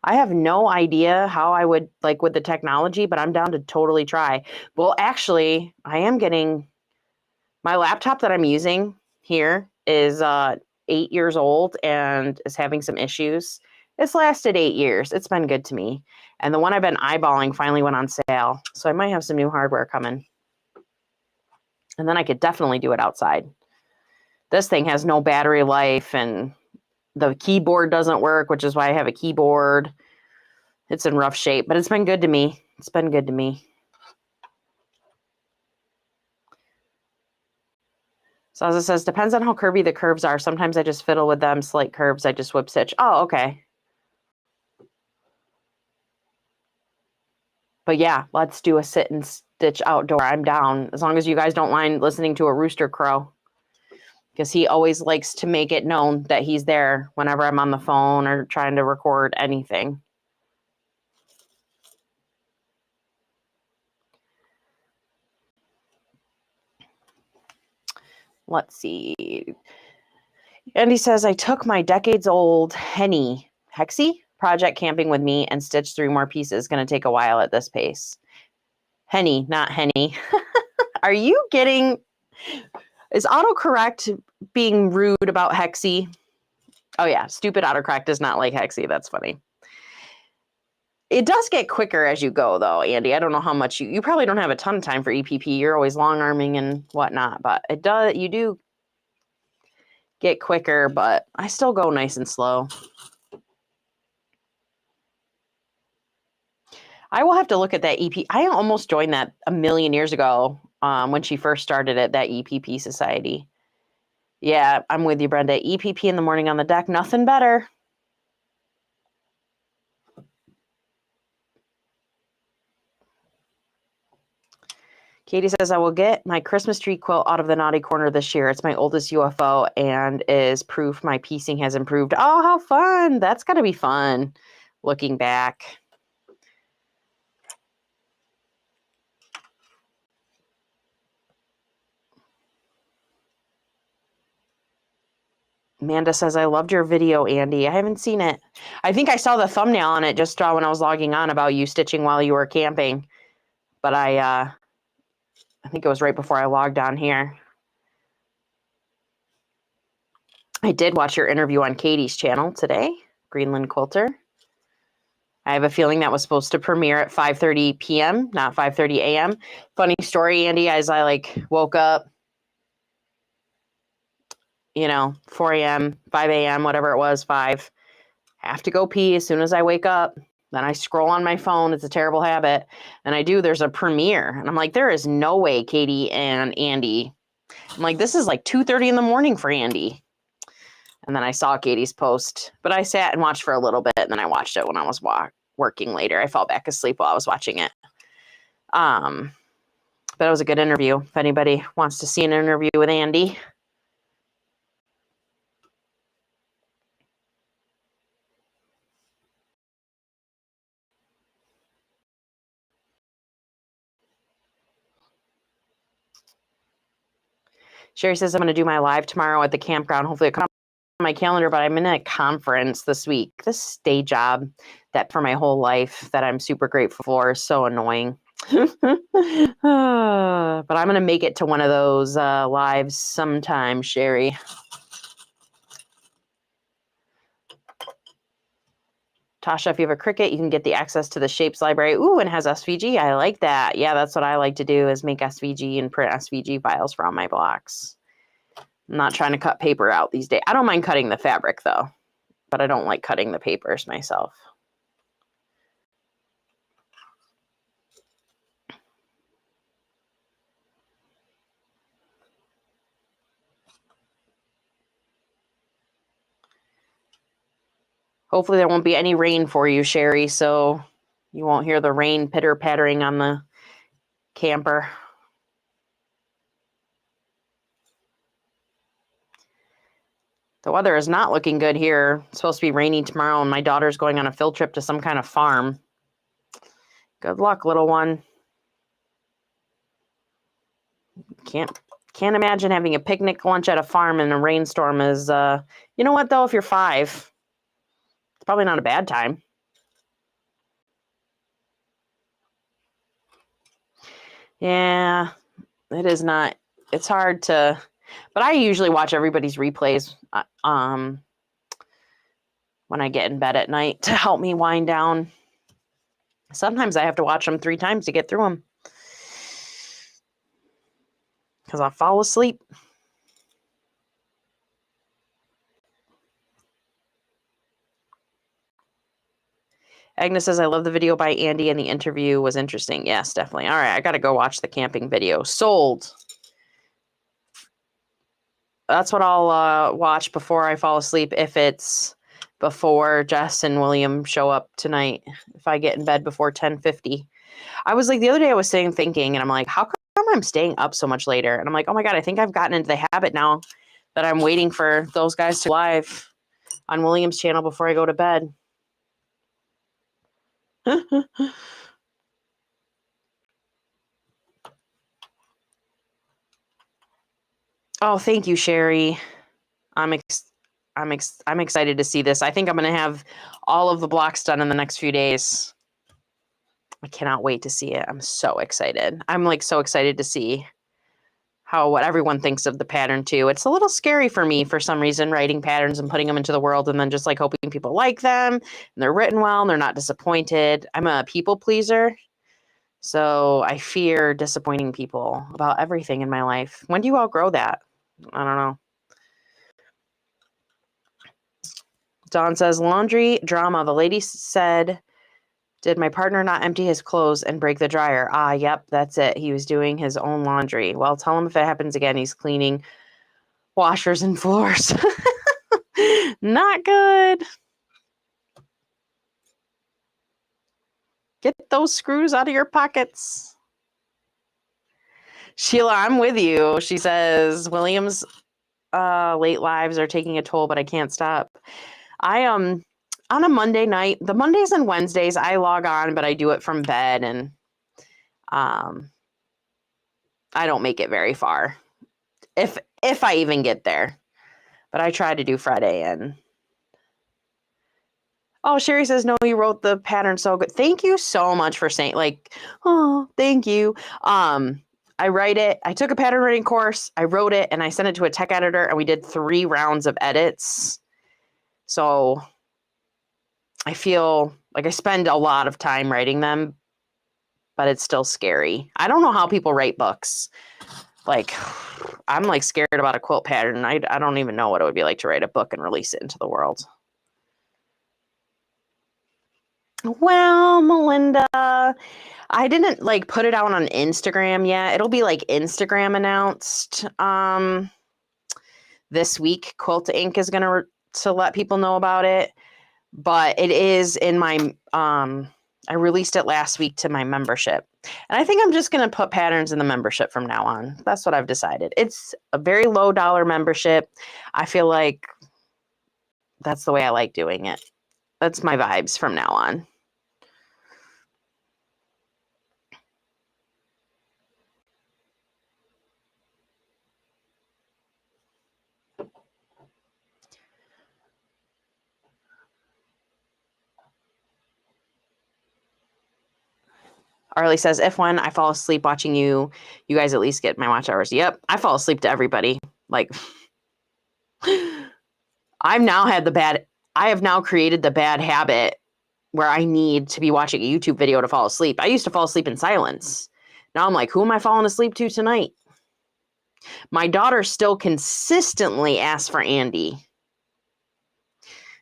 I have no idea how I would like with the technology, but I'm down to totally try. Well, actually, I am getting my laptop that I'm using here is 8 years old and is having some issues. It's lasted 8 years. It's been good to me. And the one I've been eyeballing finally went on sale. So I might have some new hardware coming. And then I could definitely do it outside. This thing has no battery life and the keyboard doesn't work, which is why I have a keyboard. It's in rough shape, but it's been good to me. It's been good to me. So as it says, depends on how curvy the curves are. Sometimes I just fiddle with them. Slight curves, I just whip stitch. Oh, okay. But yeah, let's do a sit and stitch outdoor. I'm down. As long as you guys don't mind listening to a rooster crow. Because he always likes to make it known that he's there whenever I'm on the phone or trying to record anything. Let's see. Andy says, I took my decades-old Henny Hexie project camping with me and stitched 3 more pieces. Going to take a while at this pace. Henny, not Henny. Are you getting... Is autocorrect being rude about Hexie? Oh, yeah. Stupid autocorrect does not like Hexie. That's funny. It does get quicker as you go, though, Andy. I don't know how much you probably don't have a ton of time for EPP. You're always long arming and whatnot, but it does. You do get quicker, but I still go nice and slow. I will have to look at that EP. I almost joined that a million years ago when she first started it, that EPP Society. Yeah, I'm with you, Brenda. EPP in the morning on the deck, nothing better. Katie says, I will get my Christmas tree quilt out of the naughty corner this year. It's my oldest UFO and is proof my piecing has improved. Oh, how fun. That's got to be fun looking back. Amanda says, I loved your video, Andy. I haven't seen it. I think I saw the thumbnail on it just when I was logging on about you stitching while you were camping. But I think it was right before I logged on here. I did watch your interview on Katie's channel today, Greenland Quilter. I have a feeling that was supposed to premiere at 5:30 p.m., not 5:30 a.m. Funny story, Andy, as I woke up, 4 a.m., 5 a.m., whatever it was, 5. Have to go pee as soon as I wake up. Then I scroll on my phone. It's a terrible habit. And I do. There's a premiere. And I'm like, there is no way Katie and Andy. I'm like, this is like 2:30 in the morning for Andy. And then I saw Katie's post. But I sat and watched for a little bit. And then I watched it when I was working later. I fell back asleep while I was watching it. But it was a good interview. If anybody wants to see an interview with Andy. Sherry says, I'm going to do my live tomorrow at the campground. Hopefully it comes on my calendar, but I'm in a conference this week. This day job that for my whole life that I'm super grateful for is so annoying. But I'm going to make it to one of those lives sometime, Sherry. Tasha, if you have a Cricut, you can get the access to the shapes library. Ooh, and it has SVG. I like that. Yeah, that's what I like to do is make SVG and print SVG files for all my blocks. I'm not trying to cut paper out these days. I don't mind cutting the fabric though, but I don't like cutting the papers myself. Hopefully there won't be any rain for you, Sherry, so you won't hear the rain pitter-pattering on the camper. The weather is not looking good here. It's supposed to be rainy tomorrow, and my daughter's going on a field trip to some kind of farm. Good luck, little one. Can't imagine having a picnic lunch at a farm in a rainstorm is, you know what, though? If you're 5, it's probably not a bad time. Yeah, it is not. It's hard to, but I usually watch everybody's replays when I get in bed at night to help me wind down. Sometimes I have to watch them 3 times to get through them because I'll fall asleep. Agnes says, I love the video by Andy and the interview was interesting. Yes, definitely. All right, I got to go watch the camping video. Sold. That's what I'll watch before I fall asleep if it's before Jess and William show up tonight. If I get in bed before 10:50. I was like, the other day I was sitting thinking, and I'm like, how come I'm staying up so much later? And I'm like, oh my God, I think I've gotten into the habit now that I'm waiting for those guys to live on William's channel before I go to bed. Oh, thank you, Sherry. I'm excited to see this. I think I'm going to have all of the blocks done in the next few days. I cannot wait to see it. I'm so excited. I'm like so excited to see what everyone thinks of the pattern too. It's a little scary for me for some reason, writing patterns and putting them into the world and then just like hoping people like them and they're written well and they're not disappointed. I'm a people pleaser. So I fear disappointing people about everything in my life. When do you outgrow that? I don't know. Dawn says, laundry drama. The lady said, did my partner not empty his clothes and break the dryer? Ah, yep, that's it. He was doing his own laundry. Well, tell him if it happens again, he's cleaning washers and floors. Not good. Get those screws out of your pockets. Sheila, I'm with you. She says, William's late lives are taking a toll, but I can't stop. I on a Monday night, the Mondays and Wednesdays, I log on, but I do it from bed, and I don't make it very far, if I even get there. But I try to do Friday. And oh, Sherry says, no, you wrote the pattern so good. Thank you so much for saying, like, oh, thank you. I write it. I took a pattern writing course. I wrote it and I sent it to a tech editor, and we did 3 rounds of edits. So I feel like I spend a lot of time writing them, but it's still scary. I don't know how people write books. Like, I'm like scared about a quilt pattern. I don't even know what it would be like to write a book and release it into the world. Well, Melinda, I didn't like put it out on Instagram yet. It'll be like Instagram announced this week. Quilt Inc. is going to let people know about it, but it is in my I released it last week to my membership. And I think I'm just going to put patterns in the membership from now on. That's what I've decided. It's a very low dollar membership. I feel like that's the way I like doing it. That's my vibes from now on. Arlie says, if when I fall asleep watching you, you guys at least get my watch hours. Yep, I fall asleep to everybody. Like, I have now created the bad habit where I need to be watching a YouTube video to fall asleep. I used to fall asleep in silence. Now I'm like, who am I falling asleep to tonight? My daughter still consistently asks for Andy.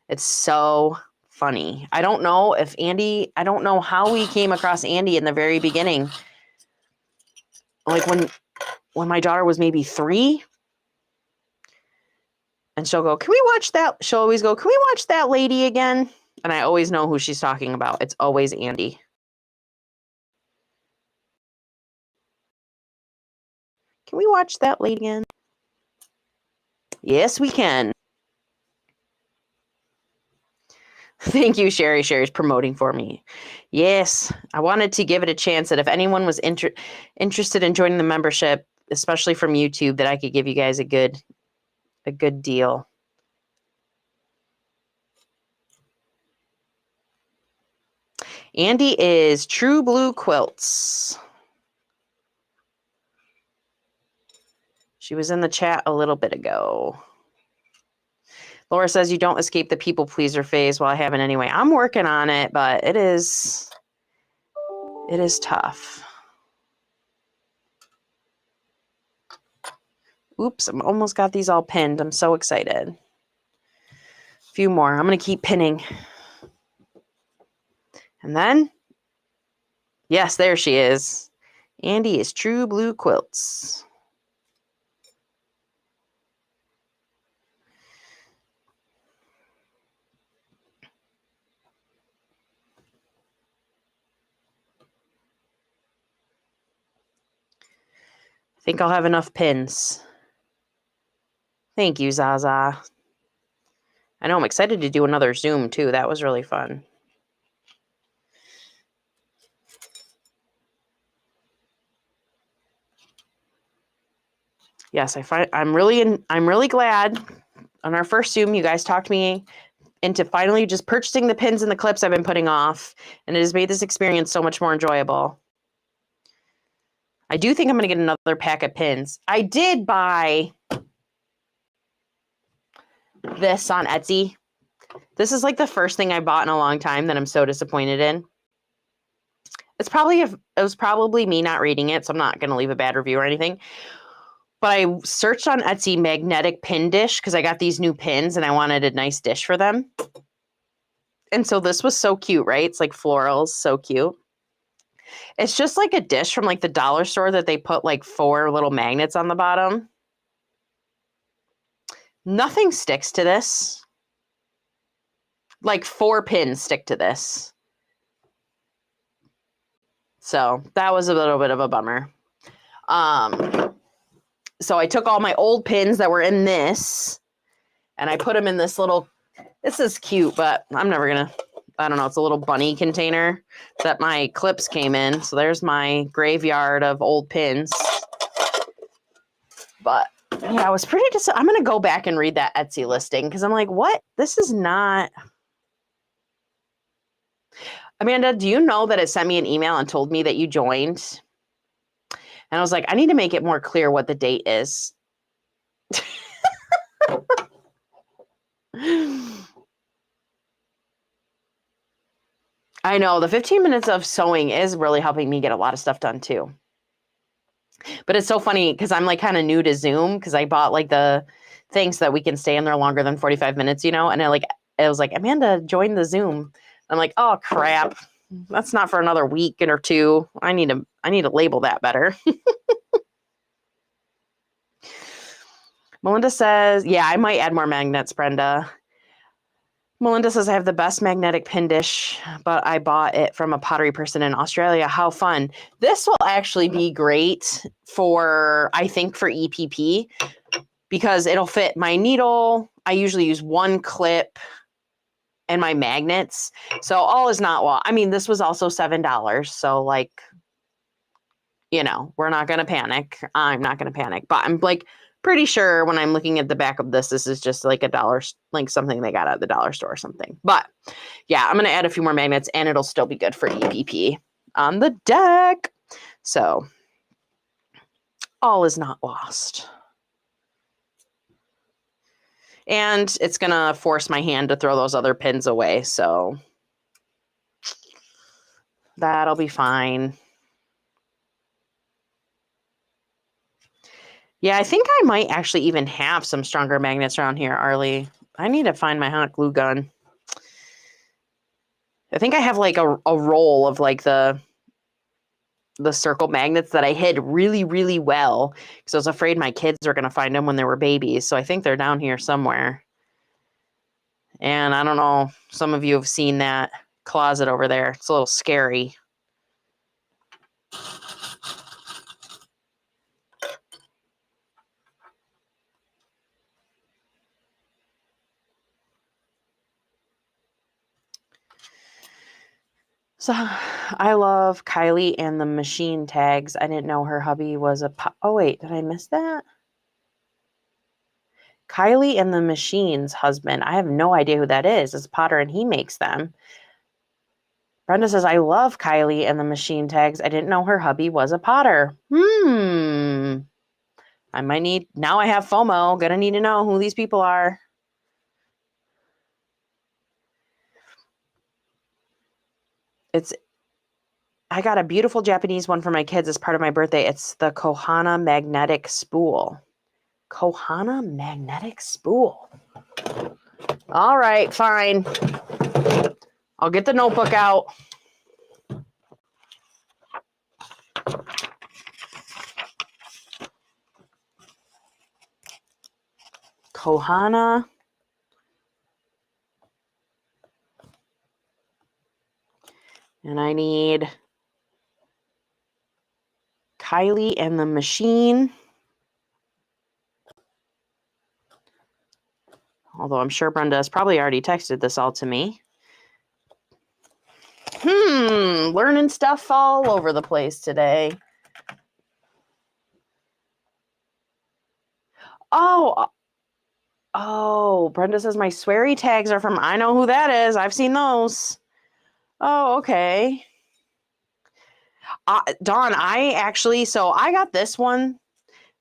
It's so funny. I don't know how we came across Andy in the very beginning. Like when my daughter was maybe 3. And she'll go, can we watch that? She'll always go, can we watch that lady again? And I always know who she's talking about. It's always Andy. Can we watch that lady again? Yes, we can. Thank you, Sherry. Sherry's promoting for me. Yes, I wanted to give it a chance that if anyone was interested in joining the membership, especially from YouTube, that I could give you guys a good deal. Andy is True Blue Quilts. She was in the chat a little bit ago. Laura says you don't escape the people pleaser phase. Well, I haven't anyway. I'm working on it, but it is tough. Oops, I'm almost got these all pinned. I'm so excited. A few more. I'm going to keep pinning. And then, yes, there she is. Andy is True Blue Quilts. I think I'll have enough pins. Thank you, Zaza. I know I'm excited to do another Zoom too. That was really fun. Yes, I'm really glad on our first Zoom you guys talked me into finally just purchasing the pins and the clips I've been putting off, and it has made this experience so much more enjoyable. I do think I'm going to get another pack of pins. I did buy this on Etsy. This is like the first thing I bought in a long time that I'm so disappointed in. It was probably me not reading it, so I'm not going to leave a bad review or anything. But I searched on Etsy magnetic pin dish because I got these new pins and I wanted a nice dish for them. And so this was so cute, right? It's like florals, so cute. It's just like a dish from like the dollar store that they put like 4 little magnets on the bottom. Nothing sticks to this. Like 4 pins stick to this. So that was a little bit of a bummer. So I took all my old pins that were in this and I put them in this little, this is cute, but I'm never going to, I don't know, it's a little bunny container that my clips came in. So there's my graveyard of old pins. But yeah, I was pretty I'm going to go back and read that Etsy listing because I'm like, what? This is not. Amanda, do you know that it sent me an email and told me that you joined? And I was like, I need to make it more clear what the date is. I know the 15 minutes of sewing is really helping me get a lot of stuff done too. But it's so funny because I'm like kind of new to Zoom because I bought like the things so that we can stay in there longer than 45 minutes, you know? And it was like, Amanda, join the Zoom. I'm like, oh crap. That's not for another week or 2. I need to label that better. Melinda says, yeah, I might add more magnets, Brenda. Melinda says, I have the best magnetic pin dish, but I bought it from a pottery person in Australia. How fun. This will actually be great I think for EPP because it'll fit my needle. I usually use 1 clip and my magnets. So all is not well. I mean, this was also $7. So like, you know, we're not going to panic. I'm not going to panic, but I'm like pretty sure when I'm looking at the back of this is just like $1, like something they got at the dollar store or something. But yeah, I'm going to add a few more magnets and it'll still be good for EPP on the deck. So all is not lost. And it's going to force my hand to throw those other pins away. So That'll be fine. Yeah, I think I might actually even have some stronger magnets around here, Arlie. I need to find my hot glue gun. I think I have like a roll of like the circle magnets that I hid really, really well because I was afraid my kids were going to find them when they were babies. So I think they're down here somewhere. And I don't know, some of you have seen that closet over there. It's a little scary. So I love Kylie and the machine tags. I didn't know her hubby was a oh wait, did I miss that? Kylie and the machine's husband. I have no idea who that is. It's a potter and he makes them. Brenda says, I love Kylie and the machine tags. I didn't know her hubby was a potter. I might need, now I have FOMO. Gonna need to know who these people are. I got a beautiful Japanese one for my kids as part of my birthday. It's the Kohana magnetic spool. Kohana magnetic spool. All right, fine. I'll get the notebook out. Kohana. And I need Kylie and the machine. Although I'm sure Brenda has probably already texted this all to me. Learning stuff all over the place today. Oh, Brenda says my sweary tags are from, I know who that is. I've seen those. Oh, okay. Dawn, so I got this one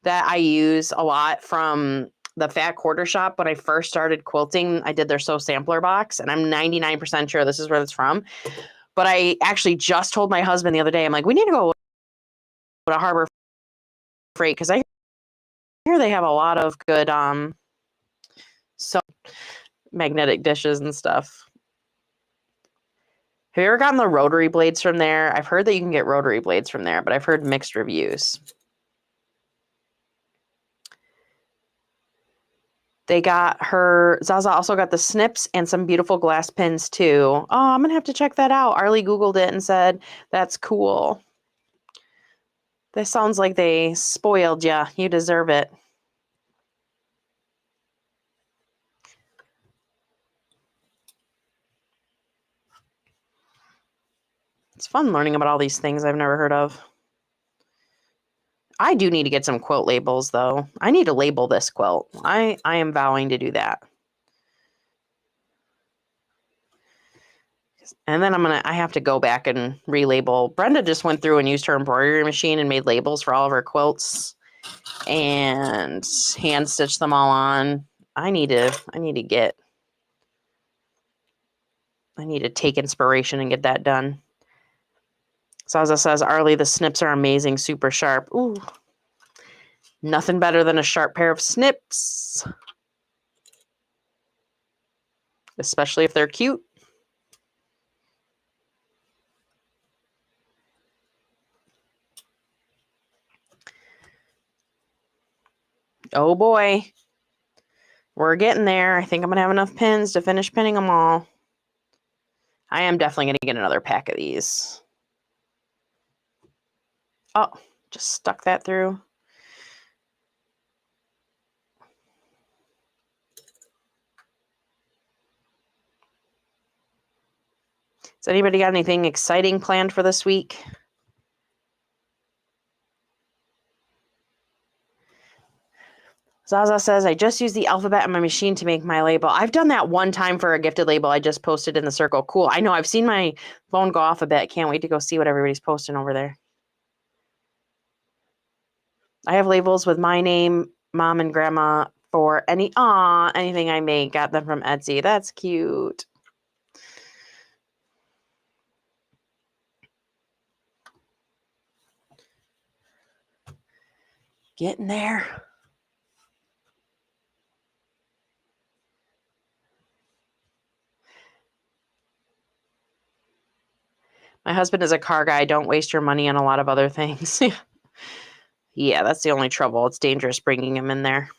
that I use a lot from the Fat Quarter Shop. When I first started quilting, I did their Sew Sampler box, and I'm 99% sure this is where it's from. But I actually just told my husband the other day, I'm like, we need to go to Harbor Freight because I hear they have a lot of good magnetic dishes and stuff. Have you ever gotten the rotary blades from there? I've heard that you can get rotary blades from there, but I've heard mixed reviews. They got her, Zaza also got the snips and some beautiful glass pins too. Oh, I'm going to have to check that out. Arlie Googled it and said, that's cool. This sounds like they spoiled you. You deserve it. It's fun learning about all these things I've never heard of. I do need to get some quilt labels though. I need to label this quilt. I am vowing to do that. And then I have to go back and relabel. Brenda just went through and used her embroidery machine and made labels for all of her quilts and hand stitched them all on. I need to take inspiration and get that done. Zaza says, Arlie, the snips are amazing, super sharp. Ooh, nothing better than a sharp pair of snips, especially if they're cute. Oh boy, we're getting there. I think I'm going to have enough pins to finish pinning them all. I am definitely going to get another pack of these. Oh, just stuck that through. Has anybody got anything exciting planned for this week? Zaza says, I just used the alphabet on my machine to make my label. I've done that one time for a gifted label. I just posted in the circle. Cool. I know. I've seen my phone go off a bit. Can't wait to go see what everybody's posting over there. I have labels with my name, mom and grandma for anything I make. Got them from Etsy. That's cute. Getting there. My husband is a car guy. Don't waste your money on a lot of other things. Yeah, that's the only trouble. It's dangerous bringing him in there.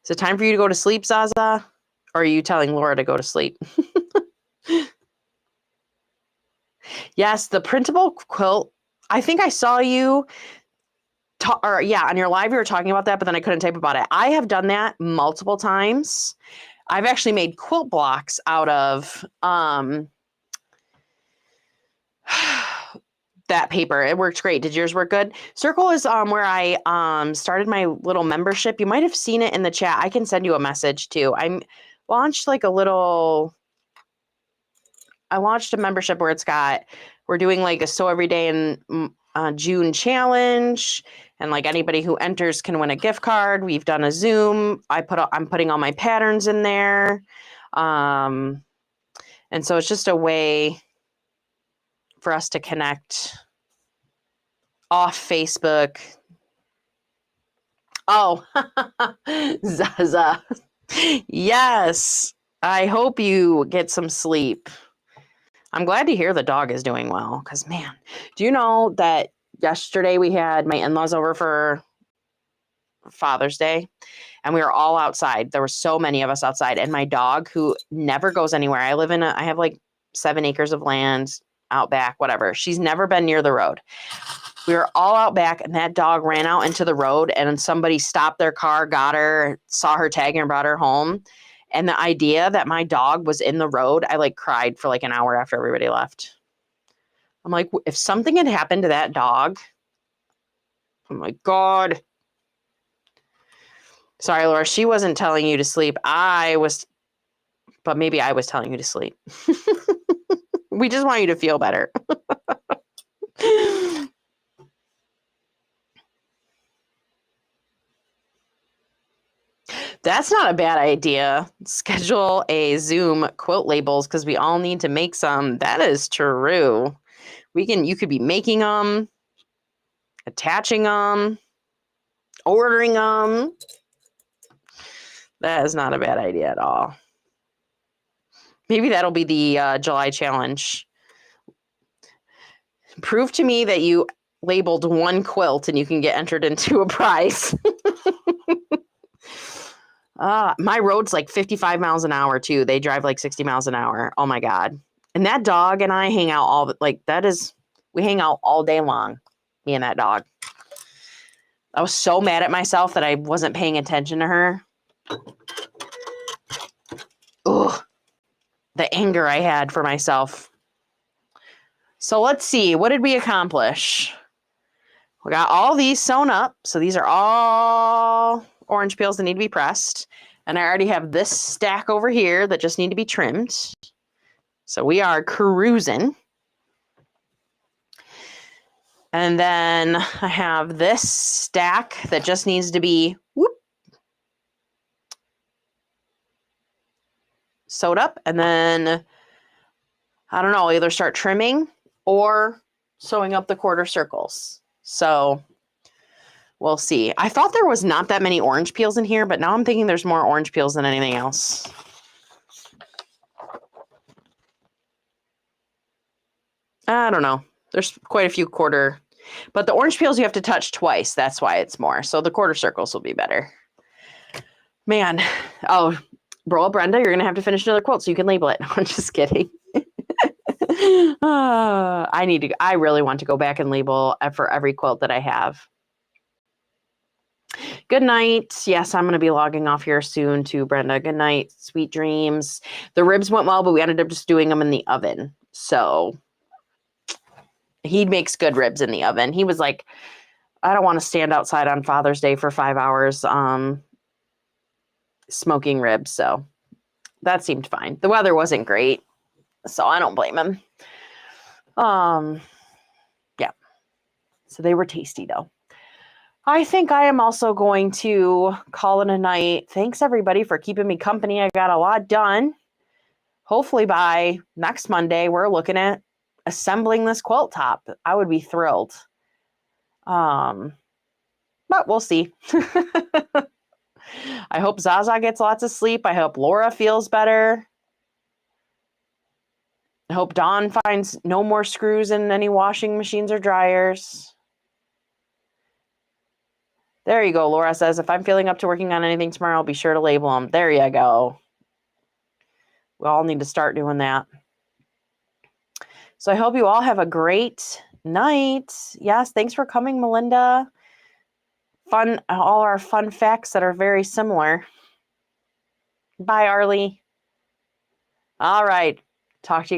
Is it time for you to go to sleep, Zaza? Or are you telling Laura to go to sleep? Yes, the printable quilt. I think I saw you on your live, you were talking about that, but then I couldn't type about it. I have done that multiple times. I've actually made quilt blocks out of that paper. It worked great. Did yours work good? Circle is where I started my little membership. You might have seen it in the chat. I can send you a message too. I launched I launched a membership where we're doing like a sew every day in June challenge, and like anybody who enters can win a gift card. We've done a Zoom. I'm putting all my patterns in there. And so it's just a way for us to connect off Facebook. Oh, Zaza. Yes. I hope you get some sleep. I'm glad to hear the dog is doing well, because man, do you know that yesterday we had my in-laws over for Father's Day, and we were all outside. There were so many of us outside, and my dog, who never goes anywhere. I have like 7 acres of land out back, whatever. She's never been near the road. We were all out back, and that dog ran out into the road, and somebody stopped their car, got her, saw her tag, and brought her home. And the idea that my dog was in the road, I like cried for like an hour after everybody left. I'm like, if something had happened to that dog, oh my God. Sorry, Laura, she wasn't telling you to sleep. But maybe I was telling you to sleep. We just want you to feel better. That's not a bad idea. Schedule a Zoom quilt labels, because we all need to make some. That is true. You could be making them, attaching them, ordering them. That is not a bad idea at all. Maybe that'll be the July challenge. Prove to me that you labeled one quilt and you can get entered into a prize. My road's like 55 miles an hour too. They drive like 60 miles an hour. Oh my God. And that dog and I hang out we hang out all day long, me and that dog. I was so mad at myself that I wasn't paying attention to her. Ugh. The anger I had for myself. So let's see. What did we accomplish? We got all these sewn up. So these are all orange peels that need to be pressed. And I already have this stack over here that just need to be trimmed. So we are cruising. And then I have this stack that just needs to be sewed up. And then, I don't know, I'll either start trimming or sewing up the quarter circles. So we'll see. I thought there was not that many orange peels in here, but now I'm thinking there's more orange peels than anything else. I don't know. There's quite a few but the orange peels you have to touch twice. That's why it's more. So the quarter circles will be better. Man. Oh, bro, Brenda, you're going to have to finish another quilt so you can label it. No, I'm just kidding. I really want to go back and label for every quilt that I have. Good night. Yes, I'm going to be logging off here soon too, Brenda. Good night. Sweet dreams. The ribs went well, but we ended up just doing them in the oven. So he makes good ribs in the oven. He was like, I don't want to stand outside on Father's Day for 5 hours smoking ribs. So that seemed fine. The weather wasn't great, so I don't blame him. Yeah. So they were tasty though. I think I am also going to call it a night. Thanks everybody for keeping me company. I got a lot done. Hopefully by next Monday, we're looking at assembling this quilt top. I would be thrilled. But we'll see. I hope Zaza gets lots of sleep. I hope Laura feels better. I hope Dawn finds no more screws in any washing machines or dryers. There you go. Laura says, if I'm feeling up to working on anything tomorrow, I'll be sure to label them. There you go. We all need to start doing that. So I hope you all have a great night. Yes, thanks for coming, Melinda. Fun, all our fun facts that are very similar. Bye, Arlie. All right. Talk to you guys.